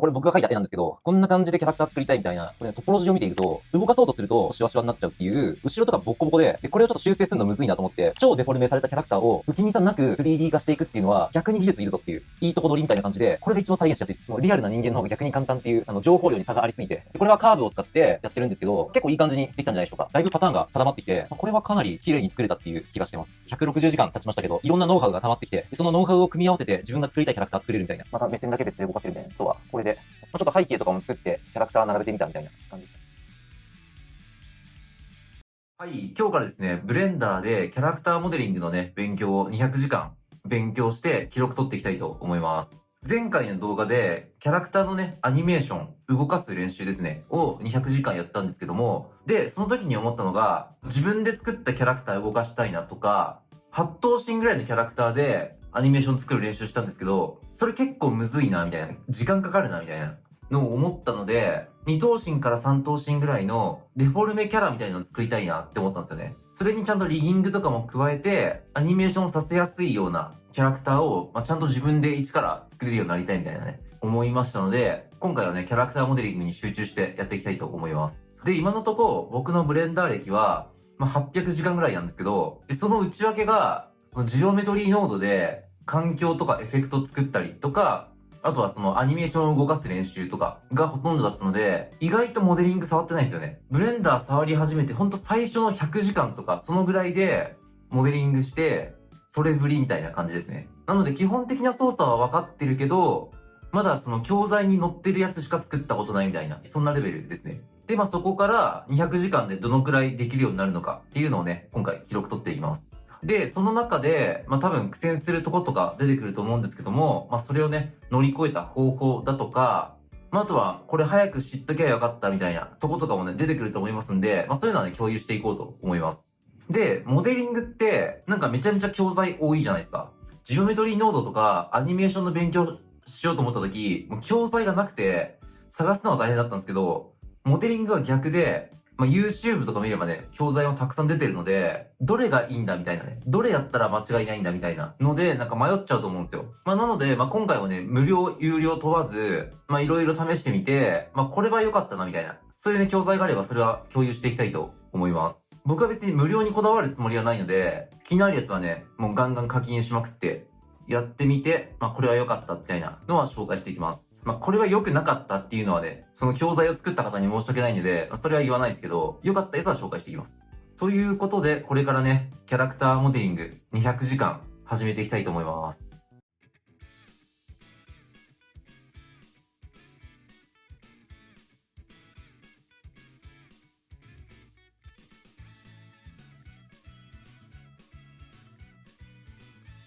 これ僕が描いた絵なんですけど、こんな感じでキャラクター作りたいみたいな、これね、トポロジーを見ていくと、動かそうとするとシワシワになっちゃうっていう、後ろとかボッコボコで、これをちょっと修正するのむずいなと思って、超デフォルメされたキャラクターを不気味さなく 3D 化していくっていうのは、逆に技術いるぞっていう、いいとこ取りみたいな感じで、これが一番再現しやすいです。もうリアルな人間の方が逆に簡単っていう、情報量に差がありすぎて、これはカーブを使ってやってるんですけど、結構いい感じにできたんじゃないでしょうか。だいぶパターンが定まってきて、これはかなり綺麗に作れたっていう気がしてます。160時間経ちましたけど、いろんなノウハウが溜まってきて、そのノウハウを組み合わせて自分が作りたいキャラクター作れるみたいな。また目線だけ別で動かせるみたいなことは、これで、ちょっと背景とかも作ってキャラクター並べてみたみたいな感じです。はい、今日からですね、ブレンダーでキャラクターモデリングのね、勉強を200時間勉強して記録取っていきたいと思います。前回の動画でキャラクターのね、アニメーション、動かす練習ですね、を200時間やったんですけども、で、その時に思ったのが、自分で作ったキャラクター動かしたいなとか、8頭身ぐらいのキャラクターでアニメーション作る練習したんですけど、それ結構むずいな、みたいな。時間かかるな、みたいな。のを思ったので、2頭身から3頭身ぐらいのデフォルメキャラみたいなのを作りたいなって思ったんですよね。それにちゃんとリギングとかも加えて、アニメーションさせやすいようなキャラクターを、ちゃんと自分で一から作れるようになりたいみたいなね、思いましたので、今回はね、キャラクターモデリングに集中してやっていきたいと思います。で、今のところ僕のブレンダー歴は、800時間ぐらいなんですけど、でその内訳が、そのジオメトリーノードで環境とかエフェクト作ったりとか、あとはそのアニメーションを動かす練習とかがほとんどだったので、意外とモデリング触ってないんですよね。ブレンダー触り始めてほんと最初の100時間とかそのぐらいでモデリングして、それぶりみたいな感じですね。なので基本的な操作は分かってるけど、まだその教材に載ってるやつしか作ったことないみたいな、そんなレベルですね。で、そこから200時間でどのくらいできるようになるのかっていうのをね、今回記録取っていきます。で、その中で、多分苦戦するとことか出てくると思うんですけども、それをね、乗り越えた方法だとか、あとは、これ早く知っときゃよかったみたいなとことかもね、出てくると思いますんで、そういうのはね、共有していこうと思います。で、モデリングって、なんかめちゃめちゃ教材多いじゃないですか。ジオメトリーノードとか、アニメーションの勉強しようと思った時、もう教材がなくて、探すのが大変だったんですけど、モデリングは逆で、YouTube とか見ればね、教材もたくさん出てるので、どれがいいんだみたいなね、どれやったら間違いないんだみたいなので、なんか迷っちゃうと思うんですよ。なので、今回はね、無料、有料問わず、いろいろ試してみて、これは良かったなみたいな、そういうね、教材があればそれは共有していきたいと思います。僕は別に無料にこだわるつもりはないので、気になるやつはね、もうガンガン課金しまくって、やってみて、これは良かったみたいなのは紹介していきます。これは良くなかったっていうのはね、その教材を作った方に申し訳ないので、それは言わないですけど、良かったやつは紹介していきます。ということで、これからね、キャラクターモデリング200時間始めていきたいと思います。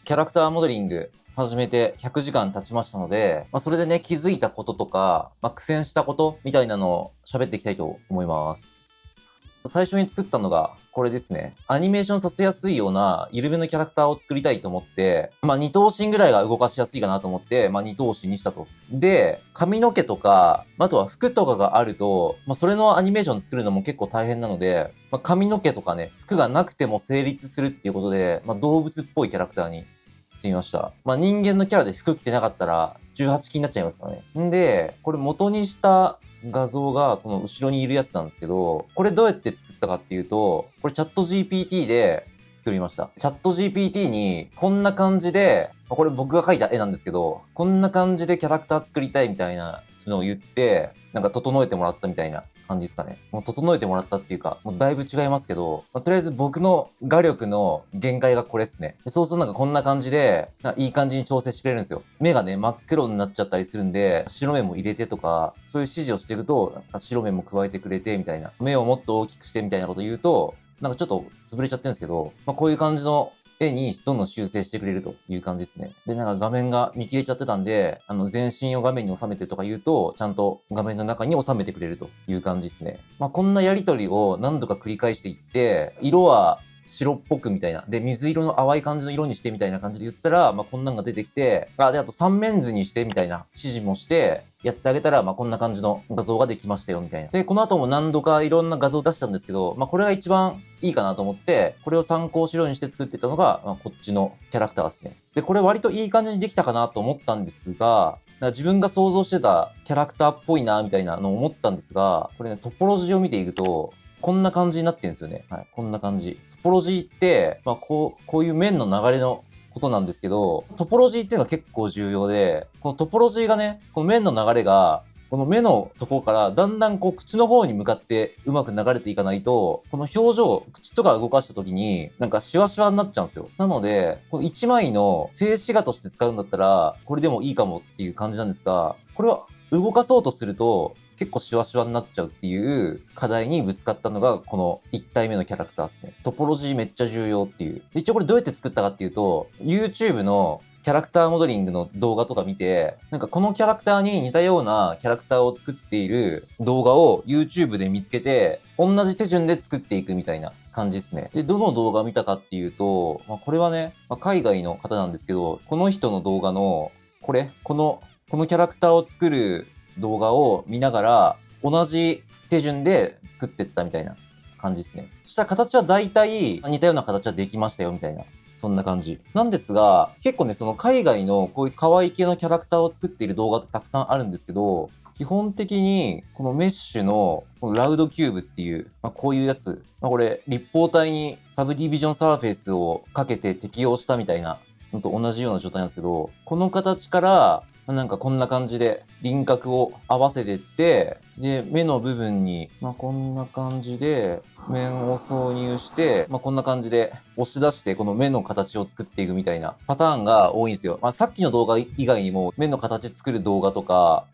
キャラクターモデリング始めて100時間経ちましたので、それでね、気づいたこととか、苦戦したことみたいなのを喋っていきたいと思います。最初に作ったのがこれですね。アニメーションさせやすいような緩めのキャラクターを作りたいと思って、2頭身ぐらいが動かしやすいかなと思って、2頭身にしたと。で、髪の毛とか、あとは服とかがあると、それのアニメーション作るのも結構大変なので、髪の毛とかね、服がなくても成立するっていうことで、動物っぽいキャラクターにしてみました。人間のキャラで服着てなかったら18禁になっちゃいますからね。んで、これ元にした画像がこの後ろにいるやつなんですけど、これどうやって作ったかっていうと、これチャット GPT で作りました。チャット GPT にこんな感じで、これ僕が描いた絵なんですけど、こんな感じでキャラクター作りたいみたいなのを言って、なんか整えてもらったみたいな感じですかね。もう整えてもらったっていうか、もうだいぶ違いますけど、とりあえず僕の画力の限界がこれですね。そうするとなんかこんな感じで、いい感じに調整してくれるんですよ。目がね、真っ黒になっちゃったりするんで、白目も入れてとか、そういう指示をしていくと、白目も加えてくれてみたいな。目をもっと大きくしてみたいなこと言うと、なんかちょっと潰れちゃってるんですけど、こういう感じの絵にどんどん修正してくれるという感じですね。で、なんか画面が見切れちゃってたんで、全身を画面に収めてとか言うと、ちゃんと画面の中に収めてくれるという感じですね。こんなやりとりを何度か繰り返していって、色は白っぽくみたいな。で、水色の淡い感じの色にしてみたいな感じで言ったら、こんなんが出てきて、で、あと三面図にしてみたいな指示もして、やってあげたら、こんな感じの画像ができましたよ、みたいな。で、この後も何度かいろんな画像を出したんですけど、これが一番いいかなと思って、これを参考資料にして作ってたのが、こっちのキャラクターですね。で、これ割といい感じにできたかなと思ったんですが、自分が想像してたキャラクターっぽいな、みたいなのを思ったんですが、これね、トポロジーを見ていくと、こんな感じになってるんですよね。はい、こんな感じ。トポロジーって、こういう面の流れのことなんですけど、トポロジーっていうのは結構重要で、このトポロジーがね、この面の流れが、この目のところからだんだん口の方に向かってうまく流れていかないと、この表情、口とか動かした時になんかシワシワになっちゃうんですよ。なので、この1枚の静止画として使うんだったら、これでもいいかもっていう感じなんですが、これは動かそうとすると、結構シワシワになっちゃうっていう課題にぶつかったのがこの1体目のキャラクターですね。トポロジーめっちゃ重要っていう。一応これどうやって作ったかっていうと、YouTube のキャラクターモデリングの動画とか見て、なんかこのキャラクターに似たようなキャラクターを作っている動画を YouTube で見つけて、同じ手順で作っていくみたいな感じですね。で、どの動画を見たかっていうと、これはね、海外の方なんですけど、この人の動画の、このキャラクターを作る動画を見ながら、同じ手順で作ってったみたいな感じですね。そしたら形は大体似たような形はできましたよみたいな。そんな感じ。なんですが、結構ね、その海外のこういう可愛い系のキャラクターを作っている動画ってたくさんあるんですけど、基本的にこのメッシュのこのラウドキューブっていう、こういうやつ。これ、立方体にサブディビジョンサーフェイスをかけて適用したみたいなのと同じような状態なんですけど、この形からなんかこんな感じで輪郭を合わせてって、で、目の部分に、こんな感じで面を挿入して、こんな感じで押し出してこの目の形を作っていくみたいなパターンが多いんですよ。さっきの動画以外にも目の形作る動画とか、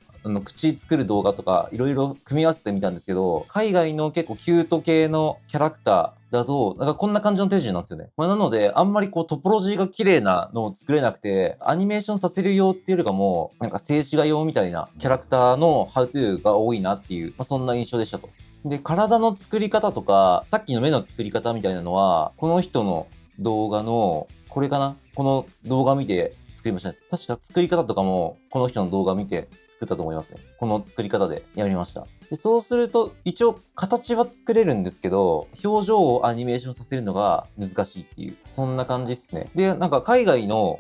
口作る動画とかいろいろ組み合わせてみたんですけど、海外の結構キュート系のキャラクターだと、なんかこんな感じの手順なんですよね。なので、あんまりトポロジーが綺麗なのを作れなくて、アニメーションさせる用っていうよりかも、なんか静止画用みたいなキャラクターのハウトゥーが多いなっていう、そんな印象でしたと。で、体の作り方とか、さっきの目の作り方みたいなのは、この人の動画の、これかな？この動画見て作りましたね。確か作り方とかも、この人の動画見て作ったと思いますね。この作り方でやりました。でそうすると、一応形は作れるんですけど、表情をアニメーションさせるのが難しいっていう、そんな感じですね。で、なんか海外の、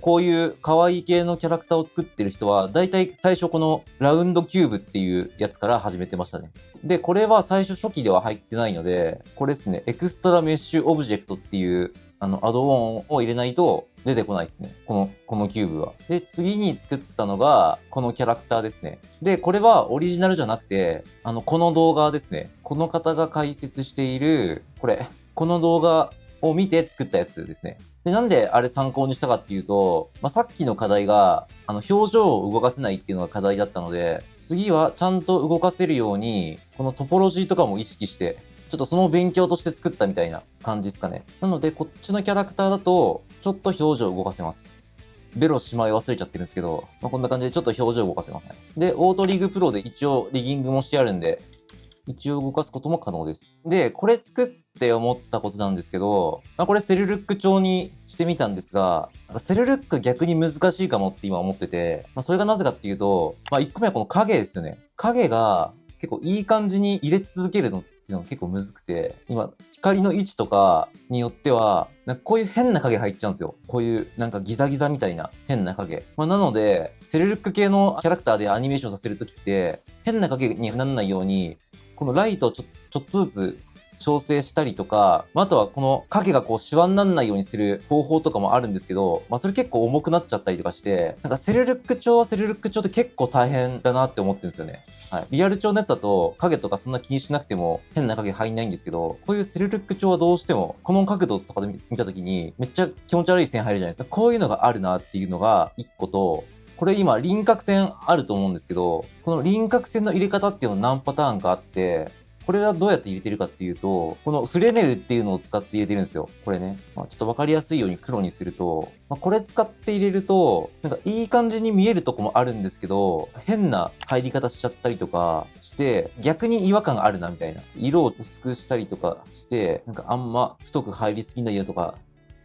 こういう可愛い系のキャラクターを作ってる人は、だいたい最初このラウンドキューブっていうやつから始めてましたね。で、これは最初初期では入ってないので、これですね、エクストラメッシュオブジェクトっていう、アドオンを入れないと出てこないですね。このキューブは。で、次に作ったのが、このキャラクターですね。で、これはオリジナルじゃなくて、この動画ですね。この方が解説している、この動画を見て作ったやつですね。で、なんであれ参考にしたかっていうと、さっきの課題が、表情を動かせないっていうのが課題だったので、次はちゃんと動かせるように、このトポロジーとかも意識して、ちょっとその勉強として作ったみたいな感じですかね。なので、こっちのキャラクターだと、ちょっと表情を動かせます。ベロしまい忘れちゃってるんですけど、こんな感じでちょっと表情を動かせますね。で、オートリグプロで一応リギングもしてあるんで、一応動かすことも可能です。で、これ作って思ったことなんですけど、これセルルック調にしてみたんですが、セルルック逆に難しいかもって今思ってて、それがなぜかっていうと、1個目はこの影ですよね。影が結構いい感じに入れ続けるのっていうのが結構むずくて、今、光の位置とかによっては、こういう変な影入っちゃうんですよ。こういうなんかギザギザみたいな変な影。なので、セルルック系のキャラクターでアニメーションさせるときって、変な影にならないように、このライトをちょっとずつ調整したりとか、あとはこの影がシワにならないようにする方法とかもあるんですけど、それ結構重くなっちゃったりとかして、なんかセルルック調はセルルック調って結構大変だなって思ってるんですよね。はい。リアル調のやつだと影とかそんな気にしなくても変な影入んないんですけど、こういうセルルック調はどうしてもこの角度とかで見た時にめっちゃ気持ち悪い線入るじゃないですか。こういうのがあるなっていうのが一個と、これ今輪郭線あると思うんですけど、この輪郭線の入れ方っていうのは何パターンかあって、これはどうやって入れてるかっていうと、このフレネルっていうのを使って入れてるんですよ。これね。ちょっとわかりやすいように黒にすると、これ使って入れると、なんかいい感じに見えるとこもあるんですけど、変な入り方しちゃったりとかして、逆に違和感あるなみたいな。色を薄くしたりとかして、なんかあんま太く入りすぎないよとか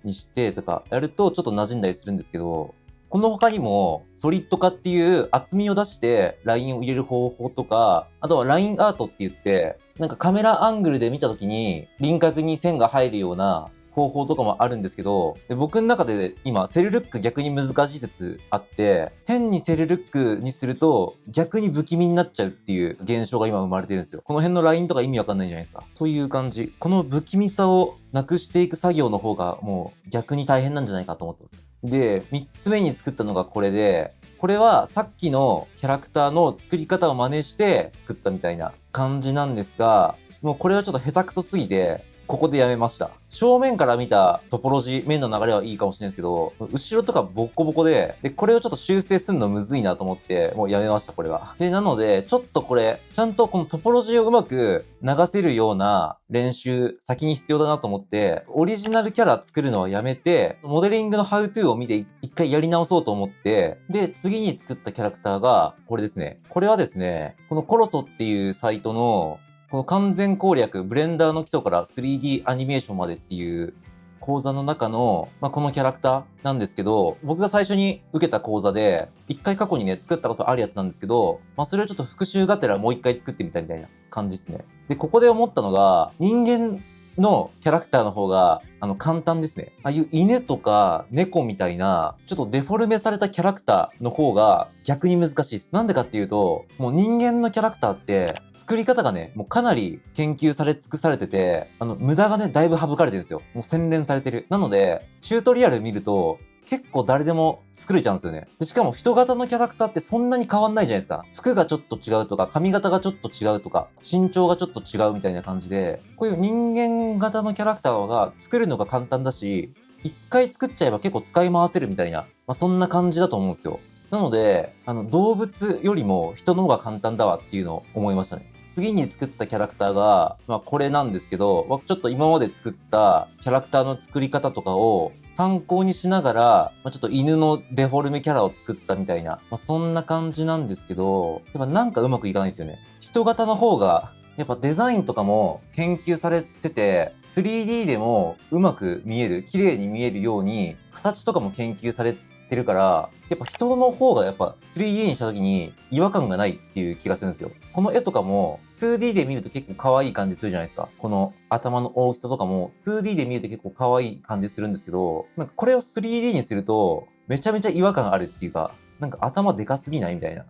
にしてとかやるとちょっと馴染んだりするんですけど、この他にも、ソリッド化っていう厚みを出してラインを入れる方法とか、あとはラインアートって言って、なんかカメラアングルで見たときに輪郭に線が入るような方法とかもあるんですけど、で僕の中で今、セルルック逆に難しい説あって、変にセルルックにすると逆に不気味になっちゃうっていう現象が今生まれてるんですよ。この辺のラインとか意味わかんないじゃないですか。という感じ。この不気味さをなくしていく作業の方がもう逆に大変なんじゃないかと思ってます。で、3つ目に作ったのがこれで、これはさっきのキャラクターの作り方を真似して作ったみたいな感じなんですが、もうこれはちょっと下手くそすぎて、ここでやめました。正面から見たトポロジー、面の流れはいいかもしれないですけど、後ろとかボッコボコで、これをちょっと修正するのむずいなと思って、もうやめました、これは。で、なので、ちょっとこれ、ちゃんとこのトポロジーをうまく流せるような練習、先に必要だなと思って、オリジナルキャラ作るのはやめて、モデリングのハウトゥーを見て一回やり直そうと思って、で、次に作ったキャラクターが、これですね。これはですね、このコロソっていうサイトの、この完全攻略、ブレンダーの基礎から 3D アニメーションまでっていう講座の中の、このキャラクターなんですけど、僕が最初に受けた講座で、一回過去にね、作ったことあるやつなんですけど、それをちょっと復習がてらもう一回作ってみたみたいな感じですね。で、ここで思ったのが、人間のキャラクターの方が、簡単ですね。ああいう犬とか猫みたいな、ちょっとデフォルメされたキャラクターの方が逆に難しいです。なんでかっていうと、もう人間のキャラクターって、作り方がね、もうかなり研究され尽くされてて、無駄がね、だいぶ省かれてるんですよ。もう洗練されてる。なので、チュートリアル見ると、結構誰でも作れちゃうんですよね。で、しかも人型のキャラクターってそんなに変わんないじゃないですか。服がちょっと違うとか、髪型がちょっと違うとか、身長がちょっと違うみたいな感じで、こういう人間型のキャラクターが作るのが簡単だし、一回作っちゃえば結構使い回せるみたいな、そんな感じだと思うんですよ。なので、動物よりも人の方が簡単だわっていうのを思いましたね。次に作ったキャラクターが、これなんですけど、僕ちょっと今まで作ったキャラクターの作り方とかを参考にしながら、ちょっと犬のデフォルメキャラを作ったみたいな、そんな感じなんですけど、やっぱなんかうまくいかないんですよね。人型の方が、やっぱデザインとかも研究されてて、3D でもうまく見える、綺麗に見えるように、形とかも研究されてるから、やっぱ人の方がやっぱ 3D にした時に違和感がないっていう気がするんですよ。この絵とかも 2D で見ると結構可愛い感じするじゃないですか。この頭の大きさとかも 2D で見ると結構可愛い感じするんですけど、なんかこれを 3D にするとめちゃめちゃ違和感あるっていうか、なんか頭でかすぎないみたいな。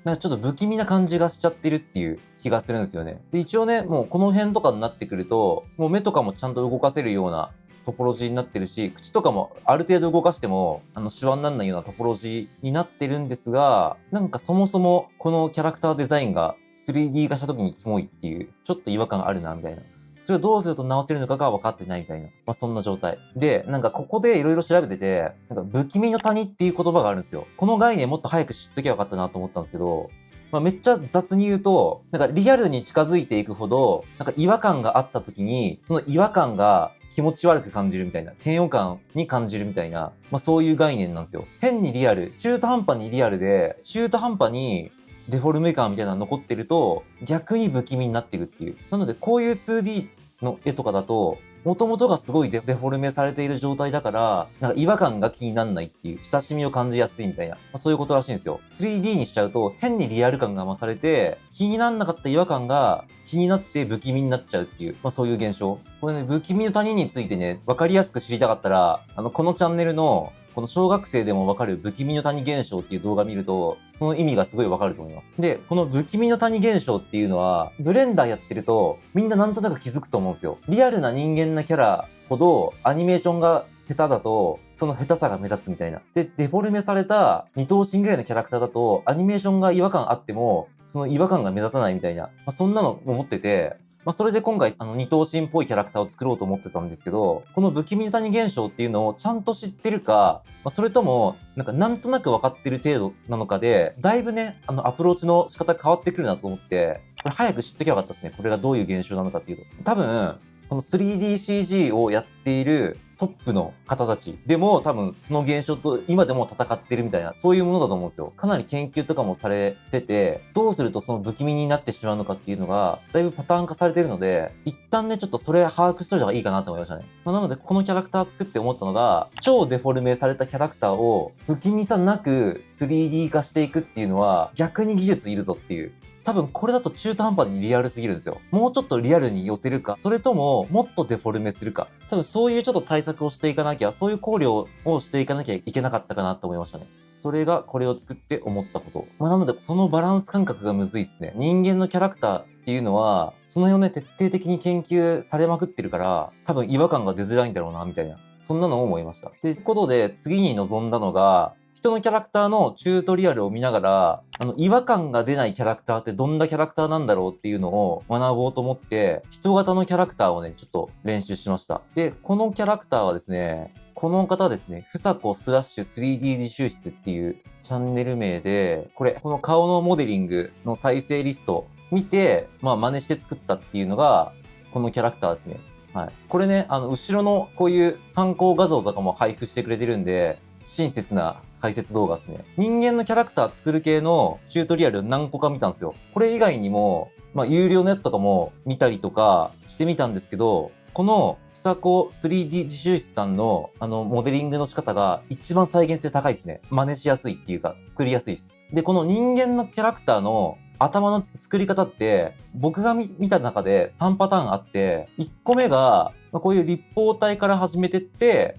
なんかちょっと不気味な感じがしちゃってるっていう気がするんですよね。で、一応ね、もうこの辺とかになってくると、もう目とかもちゃんと動かせるようなトポロジーになってるし、口とかもある程度動かしても、シワにならないようなトポロジーになってるんですが、なんかそもそもこのキャラクターデザインが 3D 化した時にキモいっていう、ちょっと違和感あるな、みたいな。それをどうすると直せるのかが分かってないみたいな。そんな状態。で、なんかここでいろいろ調べてて、なんか不気味の谷っていう言葉があるんですよ。この概念もっと早く知っときゃよかったなと思ったんですけど、めっちゃ雑に言うと、なんかリアルに近づいていくほど、なんか違和感があった時に、その違和感が気持ち悪く感じるみたいな、嫌悪感に感じるみたいな、そういう概念なんですよ。変にリアル、中途半端にリアルで、中途半端にデフォルメ感みたいなの残ってると、逆に不気味になっていくっていう。なので、こういう 2D の絵とかだと、元々がすごいデフォルメされている状態だから、なんか違和感が気にならないっていう、親しみを感じやすいみたいな、そういうことらしいんですよ。3D にしちゃうと、変にリアル感が増されて、気にならなかった違和感が気になって不気味になっちゃうっていう、そういう現象。これね、不気味の谷についてね、わかりやすく知りたかったら、このチャンネルの、この小学生でもわかる不気味の谷現象っていう動画見ると、その意味がすごいわかると思います。で、この不気味の谷現象っていうのは、ブレンダーやってると、みんななんとなく気づくと思うんですよ。リアルな人間なキャラほど、アニメーションが下手だと、その下手さが目立つみたいな。で、デフォルメされた二頭身ぐらいのキャラクターだと、アニメーションが違和感あっても、その違和感が目立たないみたいな。そんなの思ってて、それで今回、二頭身っぽいキャラクターを作ろうと思ってたんですけど、この不気味の谷現象っていうのをちゃんと知ってるか、それとも、なんとなく分かってる程度なのかで、だいぶね、アプローチの仕方変わってくるなと思って、これ早く知ってきゃよかったですね。これがどういう現象なのかっていうと。多分、この 3DCG をやっているトップの方たちでも多分その現象と今でも戦ってるみたいな、そういうものだと思うんですよ。かなり研究とかもされてて、どうするとその不気味になってしまうのかっていうのが、だいぶパターン化されてるので、一旦ね、ちょっとそれ把握しといた方がいいかなと思いましたね。なので、このキャラクター作って思ったのが、超デフォルメされたキャラクターを不気味さなく 3D 化していくっていうのは、逆に技術いるぞっていう。多分これだと中途半端にリアルすぎるんですよ。もうちょっとリアルに寄せるか、それとももっとデフォルメするか。多分そういうちょっと対策をしていかなきゃ、そういう考慮をしていかなきゃいけなかったかなと思いましたね。それがこれを作って思ったこと。なので、そのバランス感覚がむずいですね。人間のキャラクターっていうのは、その辺をね、徹底的に研究されまくってるから、多分違和感が出づらいんだろうな、みたいな。そんなのを思いました。ってことで、次に臨んだのが、人のキャラクターのチュートリアルを見ながら、違和感が出ないキャラクターってどんなキャラクターなんだろうっていうのを学ぼうと思って、人型のキャラクターをね、ちょっと練習しました。で、このキャラクターはですね、この方ですね、ふさこスラッシュ 3D 自習室っていうチャンネル名で、この顔のモデリングの再生リスト見て、真似して作ったっていうのが、このキャラクターですね。はい。これね、後ろのこういう参考画像とかも配布してくれてるんで、親切な解説動画ですね。人間のキャラクター作る系のチュートリアル何個か見たんですよ。これ以外にも、有料のやつとかも見たりとかしてみたんですけど、このふさこ 3D 自習室さんのモデリングの仕方が一番再現性高いですね。真似しやすいっていうか、作りやすいです。で、この人間のキャラクターの頭の作り方って、僕が見た中で3パターンあって、1個目が、こういう立方体から始めてって、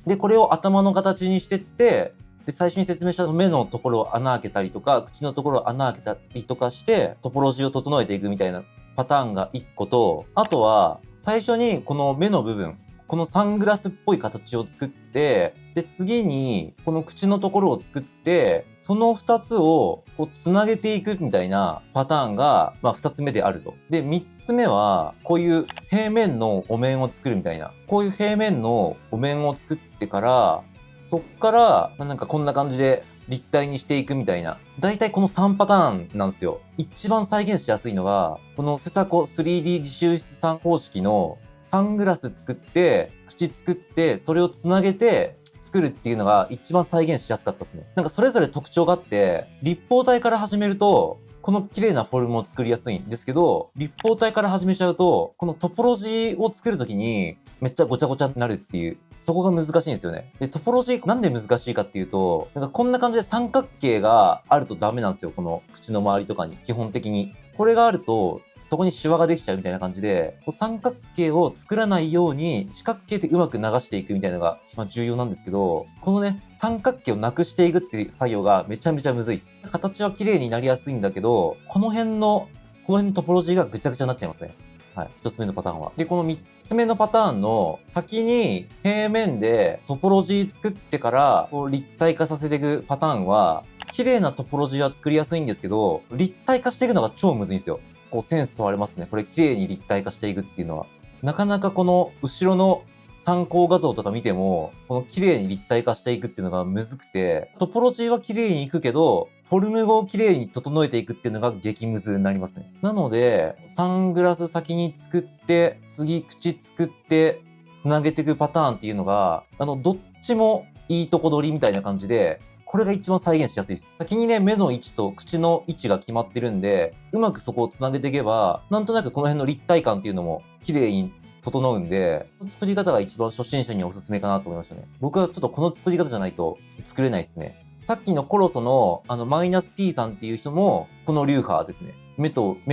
で、これを頭の形にしてって、で、最初に説明した目のところを穴開けたりとか、口のところを穴開けたりとかして、トポロジーを整えていくみたいなパターンが1個と、あとは、最初にこの目の部分、このサングラスっぽい形を作って、で、次にこの口のところを作って、その2つをこうつなげていくみたいなパターンが、2つ目であると。で、3つ目は、こういう平面のお面を作るみたいな。こういう平面のお面を作ってから、そっから、なんかこんな感じで立体にしていくみたいな。だいたいこの3パターンなんですよ。一番再現しやすいのが、このふさこ 3D 自習室さん方式のサングラス作って、口作って、それをつなげて作るっていうのが一番再現しやすかったですね。なんかそれぞれ特徴があって、立方体から始めると、この綺麗なフォルムを作りやすいんですけど、立方体から始めちゃうと、このトポロジーを作るときに、めっちゃごちゃごちゃになるっていう、そこが難しいんですよね。で、トポロジーなんで難しいかっていうと、なんかこんな感じで三角形があるとダメなんですよ。この口の周りとかに、基本的に。これがあると、そこにシワができちゃうみたいな感じで、三角形を作らないように四角形でうまく流していくみたいなのが、重要なんですけど、このね、三角形をなくしていくっていう作業がめちゃめちゃむずいです。形は綺麗になりやすいんだけど、この辺のトポロジーがぐちゃぐちゃになっちゃいますね。はい。一つ目のパターンは。で、この三つ目のパターンの先に平面でトポロジー作ってからこう立体化させていくパターンは、綺麗なトポロジーは作りやすいんですけど、立体化していくのが超むずいんですよ。こうセンス問われますね。これ綺麗に立体化していくっていうのは。なかなかこの後ろの参考画像とか見ても、この綺麗に立体化していくっていうのがむずくて、トポロジーは綺麗にいくけど、フォルムを綺麗に整えていくっていうのが激ムズになりますね。なので、サングラス先に作って、次口作って、つなげていくパターンっていうのが、どっちもいいとこ取りみたいな感じで、これが一番再現しやすいです。先にね、目の位置と口の位置が決まってるんで、うまくそこをつなげていけば、なんとなくこの辺の立体感っていうのも綺麗に整うんで、作り方が一番初心者におすすめかなと思いましたね。僕はちょっとこの作り方じゃないと作れないですね。さっきのコロソのマイナス T さんっていう人も、この流派ですね。目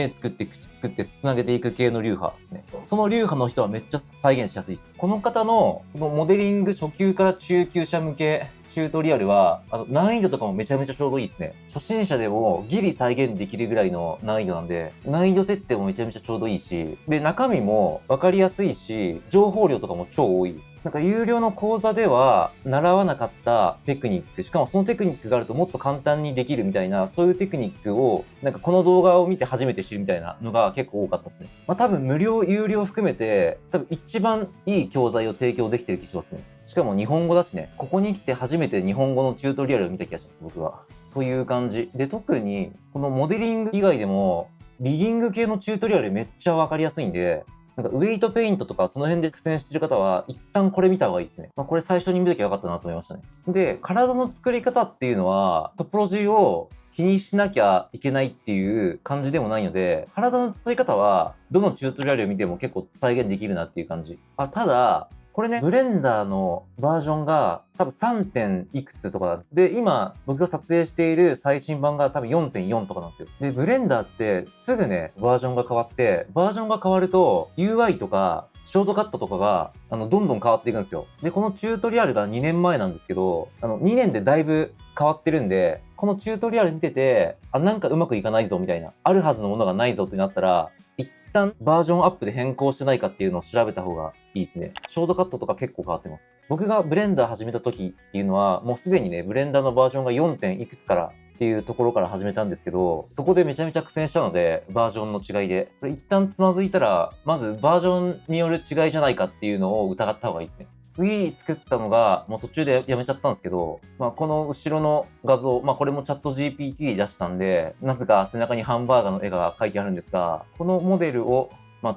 作って口作って繋げていく系の流派ですね。その流派の人はめっちゃ再現しやすいです。この方の、このモデリング初級から中級者向けチュートリアルは、難易度とかもめちゃめちゃちょうどいいですね。初心者でもギリ再現できるぐらいの難易度なんで、難易度設定もめちゃめちゃちょうどいいし、で、中身もわかりやすいし、情報量とかも超多いです。なんか有料の講座では習わなかったテクニック、しかもそのテクニックがあるともっと簡単にできるみたいな、そういうテクニックを、なんかこの動画を見て初めて知るみたいなのが結構多かったですね。多分無料、有料含めて、多分一番いい教材を提供できてる気しますね。しかも日本語だしね、ここに来て初めて日本語のチュートリアルを見た気がします、僕は。という感じ。で、特に、このモデリング以外でも、リギング系のチュートリアルめっちゃわかりやすいんで、なんかウェイトペイントとかその辺で苦戦してる方は一旦これ見た方がいいですね。これ最初に見ときゃよかったなと思いましたね。で、体の作り方っていうのはトポロジーを気にしなきゃいけないっていう感じでもないので、体の作り方はどのチュートリアルを見ても結構再現できるなっていう感じ。ただ、これね、ブレンダーのバージョンが多分 3. 点いくつとかで、今僕が撮影している最新版が多分 4.4 とかなんですよ。で、ブレンダーってすぐね、バージョンが変わって、バージョンが変わると UI とかショートカットとかが、どんどん変わっていくんですよ。で、このチュートリアルが2年前なんですけど、2年でだいぶ変わってるんで、このチュートリアル見てて、なんかうまくいかないぞみたいな、あるはずのものがないぞってなったら、一旦バージョンアップで変更してないかっていうのを調べた方がいいですね。ショートカットとか結構変わってます。僕がブレンダー始めた時っていうのは、もうすでにね、ブレンダーのバージョンが 4. 点いくつからっていうところから始めたんですけど、そこでめちゃめちゃ苦戦したので、バージョンの違いで。これ一旦つまずいたら、まずバージョンによる違いじゃないかっていうのを疑った方がいいですね。次作ったのが、もう途中でやめちゃったんですけど、この後ろの画像、これもチャット GPT で出したんで、なぜか背中にハンバーガーの絵が描いてあるんですが、このモデルを、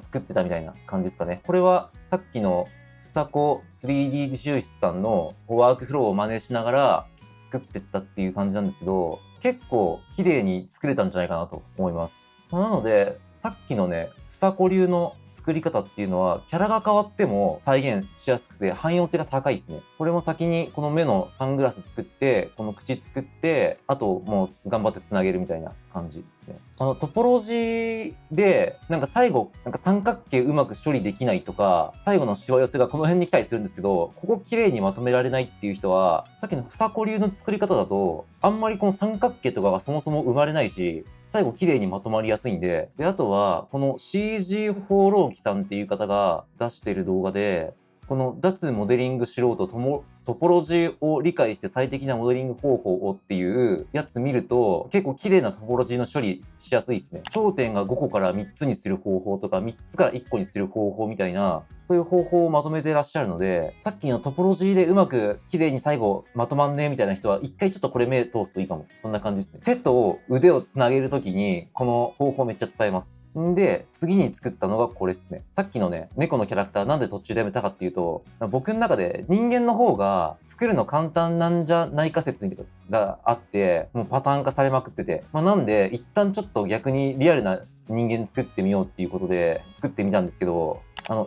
作ってたみたいな感じですかね。これはさっきのふさこ 3D 重視さんのワークフローを真似しながら作ってったっていう感じなんですけど、結構綺麗に作れたんじゃないかなと思います。なので、さっきのね、ふさこ流の作り方っていうのは、キャラが変わっても再現しやすくて汎用性が高いですね。これも先にこの目のサングラス作って、この口作って、あともう頑張って繋げるみたいな感じですね。トポロジーで、最後、三角形うまく処理できないとか、最後のシワ寄せがこの辺に来たりするんですけど、ここ綺麗にまとめられないっていう人は、さっきのふさこ流の作り方だと、あんまりこの三角形とかがそもそも生まれないし、最後綺麗にまとまりやすいんで、あとは、この CG フォローキさんっていう方が出してる動画で、この脱モデリング素人トポロジーを理解して最適なモデリング方法をっていうやつ見ると結構綺麗なトポロジーの処理しやすいですね。頂点が5個から3つにする方法とか3つから1個にする方法みたいなそういう方法をまとめてらっしゃるので、さっきのトポロジーでうまく綺麗に最後まとまんねえみたいな人は一回ちょっとこれ目通すといいかも。そんな感じですね。手と腕をつなげるときにこの方法めっちゃ使えます。んで、次に作ったのがこれですね。さっきのね、猫のキャラクターなんで途中でやめたかっていうと、僕の中で人間の方が作るの簡単なんじゃないか説があって、もうパターン化されまくってて。なんで、一旦ちょっと逆にリアルな人間作ってみようっていうことで作ってみたんですけど、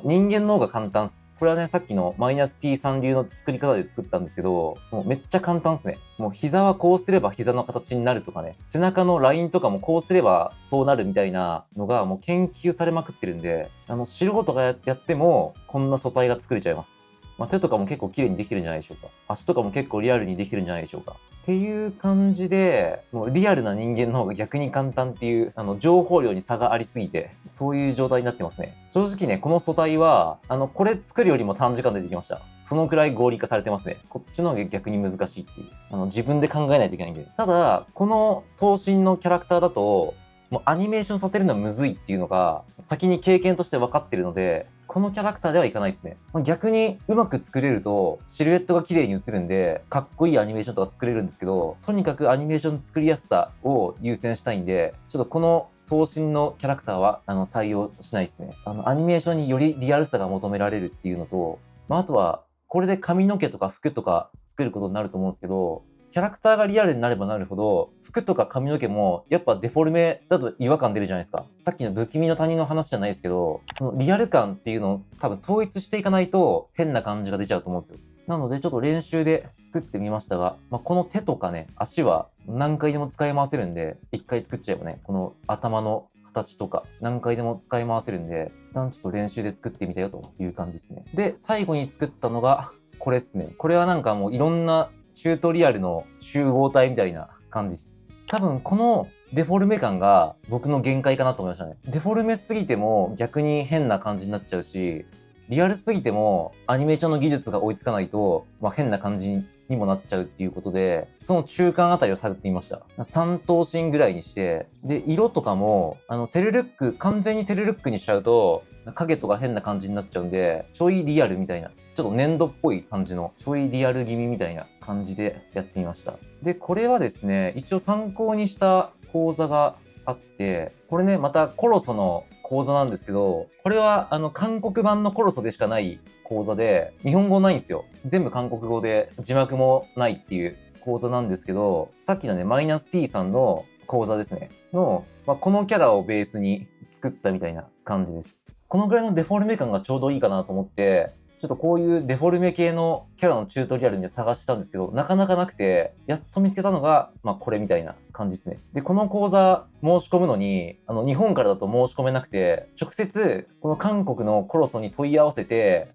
人間の方が簡単っす。これはね、さっきのマイナス T さん流の作り方で作ったんですけど、もうめっちゃ簡単っすね。もう膝はこうすれば膝の形になるとかね、背中のラインとかもこうすればそうなるみたいなのがもう研究されまくってるんで、素人がやってもこんな素体が作れちゃいます。手とかも結構綺麗にできてるんじゃないでしょうか。足とかも結構リアルにできてるんじゃないでしょうか。っていう感じで、もうリアルな人間の方が逆に簡単っていう、情報量に差がありすぎて、そういう状態になってますね。正直ね、この素体は、これ作るよりも短時間でできました。そのくらい合理化されてますね。こっちの方が逆に難しいっていう。自分で考えないといけないんで。ただ、この等身のキャラクターだと、もうアニメーションさせるのはむずいっていうのが、先に経験として分かってるので、このキャラクターではいかないですね。逆にうまく作れると、シルエットが綺麗に映るんで、かっこいいアニメーションとか作れるんですけど、とにかくアニメーション作りやすさを優先したいんで、ちょっとこの等身のキャラクターは、採用しないですね。アニメーションによりリアルさが求められるっていうのと、あとは、これで髪の毛とか服とか作ることになると思うんですけど、キャラクターがリアルになればなるほど、服とか髪の毛もやっぱデフォルメだと違和感出るじゃないですか。さっきの不気味の他人の話じゃないですけど、そのリアル感っていうのを多分統一していかないと変な感じが出ちゃうと思うんですよ。なのでちょっと練習で作ってみましたが、この手とかね、足は何回でも使い回せるんで、一回作っちゃえばね、この頭の形とか何回でも使い回せるんで、一旦ちょっと練習で作ってみたよという感じですね。で、最後に作ったのがこれですね。これはもういろんなチュートリアルの集合体みたいな感じです。多分このデフォルメ感が僕の限界かなと思いましたね。デフォルメすぎても逆に変な感じになっちゃうし、リアルすぎてもアニメーションの技術が追いつかないと、変な感じにもなっちゃうっていうことで、その中間あたりを探ってみました。3等身ぐらいにして、で、色とかも、セルルック、完全にセルルックにしちゃうと、影とか変な感じになっちゃうんで、ちょいリアルみたいな、ちょっと粘土っぽい感じの、ちょいリアル気味みたいな感じでやってみました。で、これはですね、一応参考にした講座があって、これね、またコロソの講座なんですけど、これは韓国版のコロソでしかない講座で、日本語ないんですよ。全部韓国語で字幕もないっていう講座なんですけど、さっきのね、マイナス T さんの講座ですね。の、このキャラをベースに作ったみたいな感じです。このぐらいのデフォルメ感がちょうどいいかなと思って、ちょっとこういうデフォルメ系のキャラのチュートリアルで探したんですけど、なかなかなくて、やっと見つけたのが、まあこれみたいな感じですね。で、この講座申し込むのに、日本からだと申し込めなくて、直接、この韓国のコロソに問い合わせて、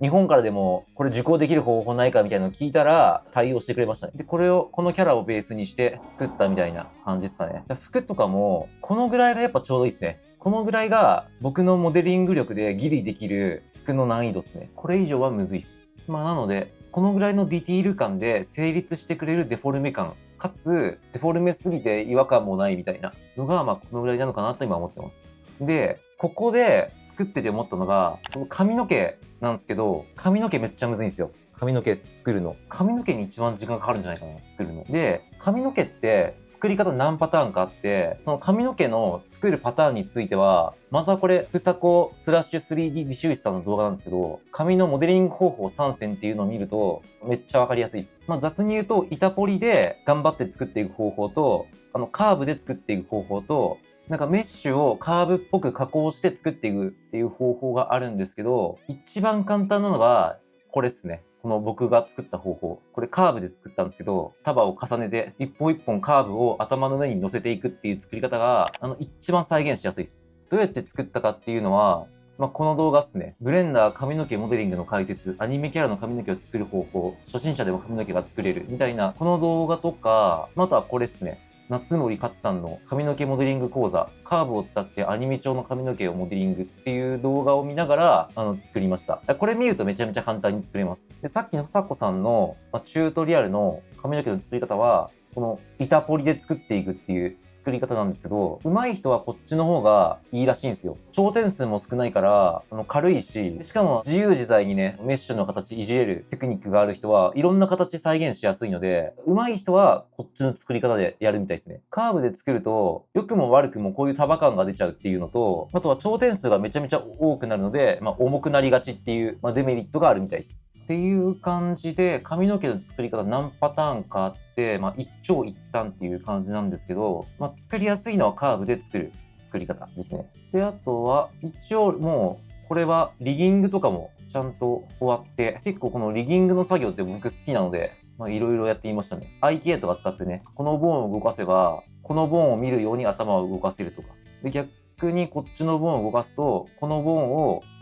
日本からでもこれ受講できる方法ないかみたいなのを聞いたら対応してくれましたね。で、このキャラをベースにして作ったみたいな感じですかね。服とかも、このぐらいがやっぱちょうどいいですね。このぐらいが僕のモデリング力でギリできる服の難易度ですね。これ以上はむずいっす。まあなので、このぐらいのディティール感で成立してくれるデフォルメ感、かつデフォルメすぎて違和感もないみたいなのが、まあこのぐらいなのかなと今思ってます。で、ここで作ってて思ったのが、この髪の毛なんですけど、髪の毛めっちゃむずいんですよ。髪の毛作るの。髪の毛に一番時間かかるんじゃないかな、作るの。で、髪の毛って作り方何パターンかあって、その髪の毛の作るパターンについては、またこれ、ふさこ/3D 自習室さんの動画なんですけど、髪のモデリング方法3選っていうのを見ると、めっちゃわかりやすいです。まあ雑に言うと、板ポリで頑張って作っていく方法と、カーブで作っていく方法と、メッシュをカーブっぽく加工して作っていくっていう方法があるんですけど、一番簡単なのが、これですね。この僕が作った方法。これカーブで作ったんですけど、束を重ねて、一本一本カーブを頭の上に乗せていくっていう作り方が、一番再現しやすいです。どうやって作ったかっていうのは、まあ、この動画っすね。ブレンダー髪の毛モデリングの解説、アニメキャラの髪の毛を作る方法、初心者でも髪の毛が作れる、みたいな、この動画とか、あとはこれっすね。夏森勝さんの髪の毛モデリング講座、カーブを使ってアニメ調の髪の毛をモデリングっていう動画を見ながら、作りました。これ見るとめちゃめちゃ簡単に作れます。で、さっきのさこさんの、チュートリアルの髪の毛の作り方は、この板ポリで作っていくっていう作り方なんですけど、上手い人はこっちの方がいいらしいんですよ。頂点数も少ないから、軽いし、しかも自由自在にね、メッシュの形いじれるテクニックがある人はいろんな形再現しやすいので、上手い人はこっちの作り方でやるみたいですね。カーブで作ると、良くも悪くもこういう束感が出ちゃうっていうのと、あとは頂点数がめちゃめちゃ多くなるので、重くなりがちっていう、デメリットがあるみたいです。っていう感じで、髪の毛の作り方何パターンかあって、一長一短っていう感じなんですけど、作りやすいのはカーブで作る作り方ですね。で、あとは、一応もう、これはリギングとかもちゃんと終わって、結構このリギングの作業って僕好きなので、いろいろやってみましたね。IK とか使ってね、このボーンを動かせば、このボーンを見るように頭を動かせるとか。で、逆にこっちのボーンを動かすと、このボ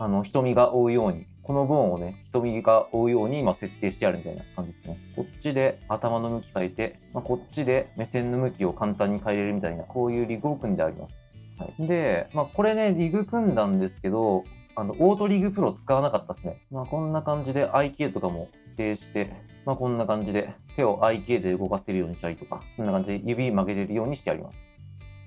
ーンを、瞳が追うように、このボーンをね、瞳が追うように設定してあるみたいな感じですね。こっちで頭の向き変えて、こっちで目線の向きを簡単に変えれるみたいな、こういうリグを組んであります。はい、で、これね、リグ組んだんですけど、オートリグプロ使わなかったですね。こんな感じで IK とかも指定して、こんな感じで手を IK で動かせるようにしたりとか、こんな感じで指曲げれるようにしてあります。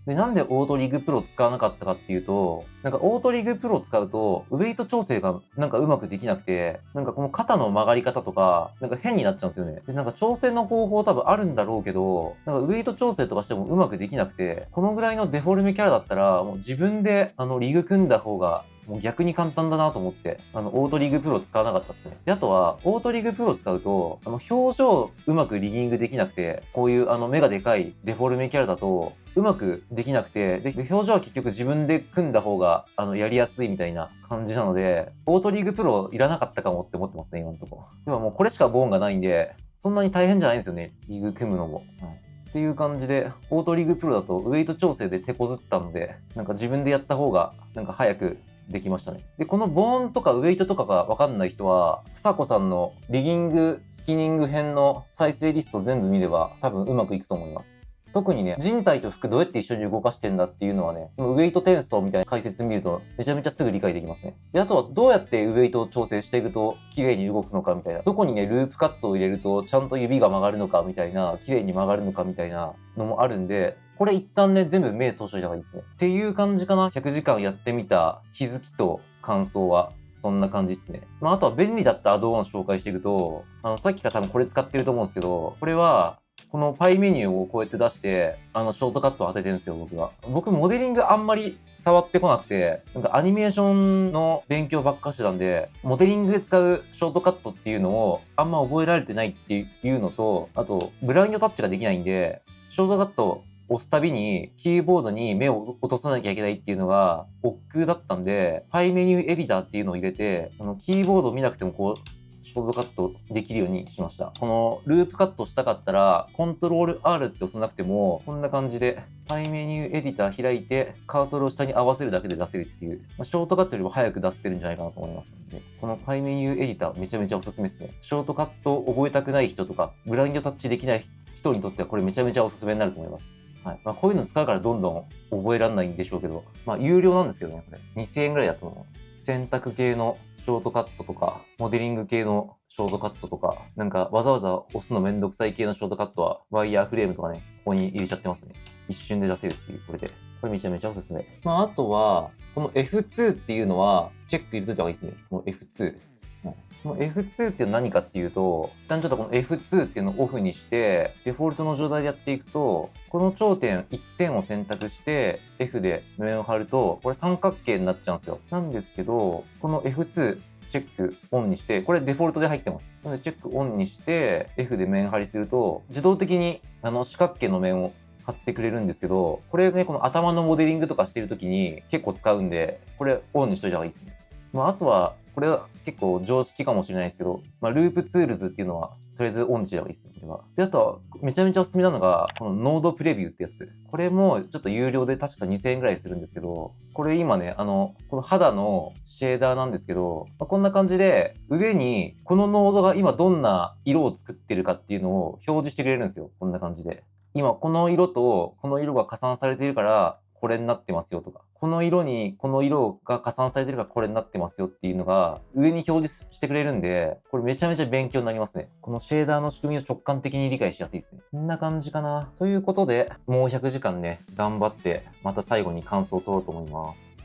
で、なんでオートリグプロ使わなかったかっていうと、オートリグプロを使うと、ウェイト調整がうまくできなくて、この肩の曲がり方とか、変になっちゃうんですよね。で、調整の方法多分あるんだろうけど、ウェイト調整とかしてもうまくできなくて、このぐらいのデフォルメキャラだったら、もう自分でリグ組んだ方が、もう逆に簡単だなと思って、オートリグプロ使わなかったですね。で、あとは、オートリグプロ使うと、表情うまくリギングできなくて、こういう目がでかいデフォルメキャラだと、うまくできなくて、で、表情は結局自分で組んだ方が、やりやすいみたいな感じなので、オートリグプロいらなかったかもって思ってますね、今のところ。今もうこれしかボーンがないんで、そんなに大変じゃないんですよね、リグ組むのも。っていう感じで、オートリグプロだとウェイト調整で手こずったので、自分でやった方が、早くできましたね。で、このボーンとかウェイトとかがわかんない人は、ふさこさんのリギング、スキニング編の再生リスト全部見れば多分うまくいくと思います。特にね、人体と服どうやって一緒に動かしてんだっていうのはね、ウェイト転送みたいな解説見るとめちゃめちゃすぐ理解できますね。で、あとはどうやってウェイトを調整していくと綺麗に動くのかみたいな。どこにね、ループカットを入れるとちゃんと指が曲がるのかみたいな、綺麗に曲がるのかみたいなのもあるんで、これ一旦ね、全部目通しといた方がいいですね。っていう感じかな。100時間やってみた気づきと感想は。そんな感じですね。あとは便利だったアドオン紹介していくと、さっきから多分これ使ってると思うんですけど、これは、このパイメニューをこうやって出して、ショートカットを当ててるんですよ、僕は。僕、モデリングあんまり触ってこなくて、アニメーションの勉強ばっかしてたんで、モデリングで使うショートカットっていうのをあんま覚えられてないっていうのと、あと、ブラインドタッチができないんで、ショートカット押すたびにキーボードに目を落とさなきゃいけないっていうのが億劫だったんで、パイメニューエディターっていうのを入れて、キーボードを見なくてもこう、ショートカットできるようにしました。このループカットしたかったら、コントロール R って押さなくても、こんな感じで、パイメニューエディター開いて、カーソルを下に合わせるだけで出せるっていう、ショートカットよりも早く出せてるんじゃないかなと思いますので、このパイメニューエディターめちゃめちゃおすすめですね。ショートカットを覚えたくない人とか、ブラインドタッチできない人にとってはこれめちゃめちゃおすすめになると思います。はい。こういうの使うからどんどん覚えられないんでしょうけど、有料なんですけどね、これ。2000円ぐらいだと思う。選択系のショートカットとか、モデリング系のショートカットとか、なんかわざわざ押すのめんどくさい系のショートカットは、ワイヤーフレームとかね、ここに入れちゃってますね。一瞬で出せるっていう、これで。これめちゃめちゃおすすめ。あとは、この F2 っていうのは、チェック入れといた方がいいですね。この F2。この F2 って何かっていうと、一旦ちょっとこの F2 っていうのをオフにして、デフォルトの状態でやっていくと、この頂点1点を選択して、F で面を貼ると、これ三角形になっちゃうんですよ。なんですけど、この F2、チェックオンにして、これデフォルトで入ってます。なのでチェックオンにして、F で面貼りすると、自動的に四角形の面を貼ってくれるんですけど、これね、この頭のモデリングとかしてるときに結構使うんで、これオンにしといた方がいいですね。あとは、これは結構常識かもしれないですけど、ループツールズっていうのは、とりあえずオンにした方がいいですね、これは。で、あとは、めちゃめちゃおすすめなのが、このノードプレビューってやつ。これもちょっと有料で確か2000円ぐらいするんですけど、これ今ね、この肌のシェーダーなんですけど、こんな感じで、上に、このノードが今どんな色を作ってるかっていうのを表示してくれるんですよ。こんな感じで。今、この色と、この色が加算されているから、これになってますよとか、この色にこの色が加算されてるからこれになってますよっていうのが上に表示してくれるんで、これめちゃめちゃ勉強になりますね。このシェーダーの仕組みを直感的に理解しやすいですね。こんな感じかな。ということで、もう100時間ね、頑張って、また最後に感想を取ろうと思います。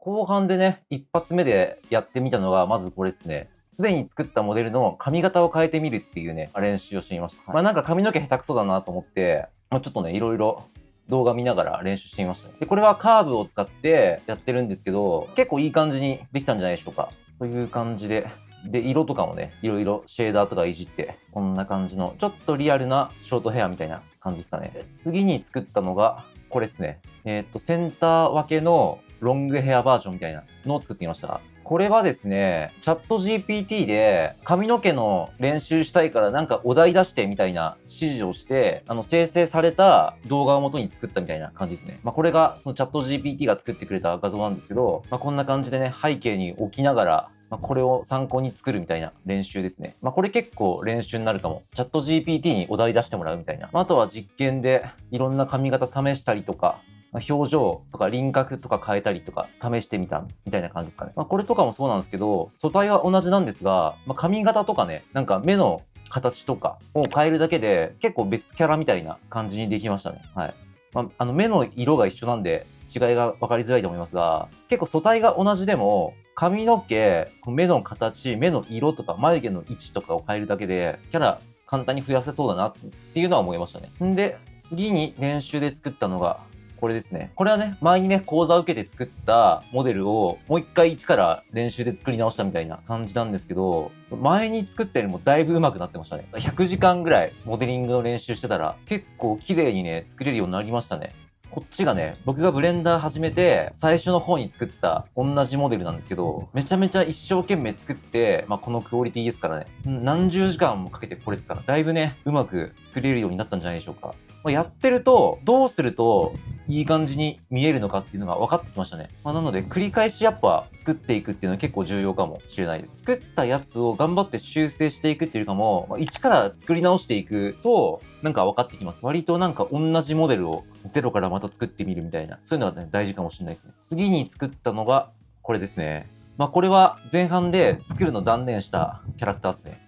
後半でね、一発目でやってみたのが、まずこれですね。すでに作ったモデルの髪型を変えてみるっていうね、練習をしてみました。なんか髪の毛下手くそだなと思って、ちょっとね、いろいろ動画見ながら練習してみました。で、これはカーブを使ってやってるんですけど、結構いい感じにできたんじゃないでしょうか。という感じで。で、色とかもね、いろいろシェーダーとかいじって、こんな感じの、ちょっとリアルなショートヘアみたいな感じですかね。次に作ったのが、これですね。センター分けのロングヘアバージョンみたいなのを作ってみました。これはですね、チャット GPT で髪の毛の練習したいからなんかお題出してみたいな指示をして、生成された動画を元に作ったみたいな感じですね。これがそのチャット GPT が作ってくれた画像なんですけど、こんな感じでね、背景に置きながら、これを参考に作るみたいな練習ですね。これ結構練習になるかも。チャット GPT にお題出してもらうみたいな。あとは実験でいろんな髪型試したりとか、表情とか輪郭とか変えたりとか試してみたみたいな感じですかね。これとかもそうなんですけど、素体は同じなんですが、髪型とかね、なんか目の形とかを変えるだけで結構別キャラみたいな感じにできましたね。はい。目の色が一緒なんで違いが分かりづらいと思いますが、結構素体が同じでも、髪の毛、目の形、目の色とか眉毛の位置とかを変えるだけで、キャラ簡単に増やせそうだなっていうのは思いましたね。んで、次に練習で作ったのが、これですね。これはね、前にね、講座を受けて作ったモデルをもう一回一から練習で作り直したみたいな感じなんですけど、前に作ったよりもだいぶ上手くなってましたね。100時間ぐらいモデリングの練習してたら結構綺麗にね、作れるようになりましたね。こっちがね、僕がブレンダー始めて、最初の方に作った同じモデルなんですけど、めちゃめちゃ一生懸命作って、このクオリティですからね。何十時間もかけてこれですから、だいぶね、うまく作れるようになったんじゃないでしょうか。やってると、どうするといい感じに見えるのかっていうのが分かってきましたね。なので、繰り返しやっぱ作っていくっていうのは結構重要かもしれないです。作ったやつを頑張って修正していくっていうよりかも、一から作り直していくと、なんか分かってきます。割となんか同じモデルをゼロからまた作ってみるみたいな、そういうのがね、大事かもしれないですね。次に作ったのが、これですね。これは前半で作るの断念したキャラクターですね。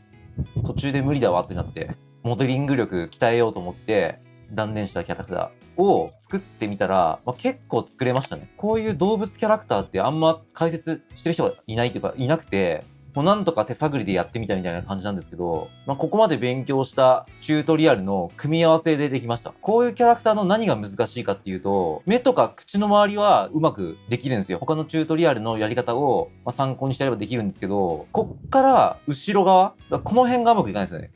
途中で無理だわってなって、モデリング力鍛えようと思って、断念したキャラクターを作ってみたら、結構作れましたね。こういう動物キャラクターってあんま解説してる人がいないというか、いなくて、もうなんとか手探りでやってみたみたいな感じなんですけど、ここまで勉強したチュートリアルの組み合わせでできました。こういうキャラクターの何が難しいかっていうと、目とか口の周りはうまくできるんですよ。他のチュートリアルのやり方を参考にしてやればできるんですけど、こっから後ろ側、この辺がうまくいかないですよね。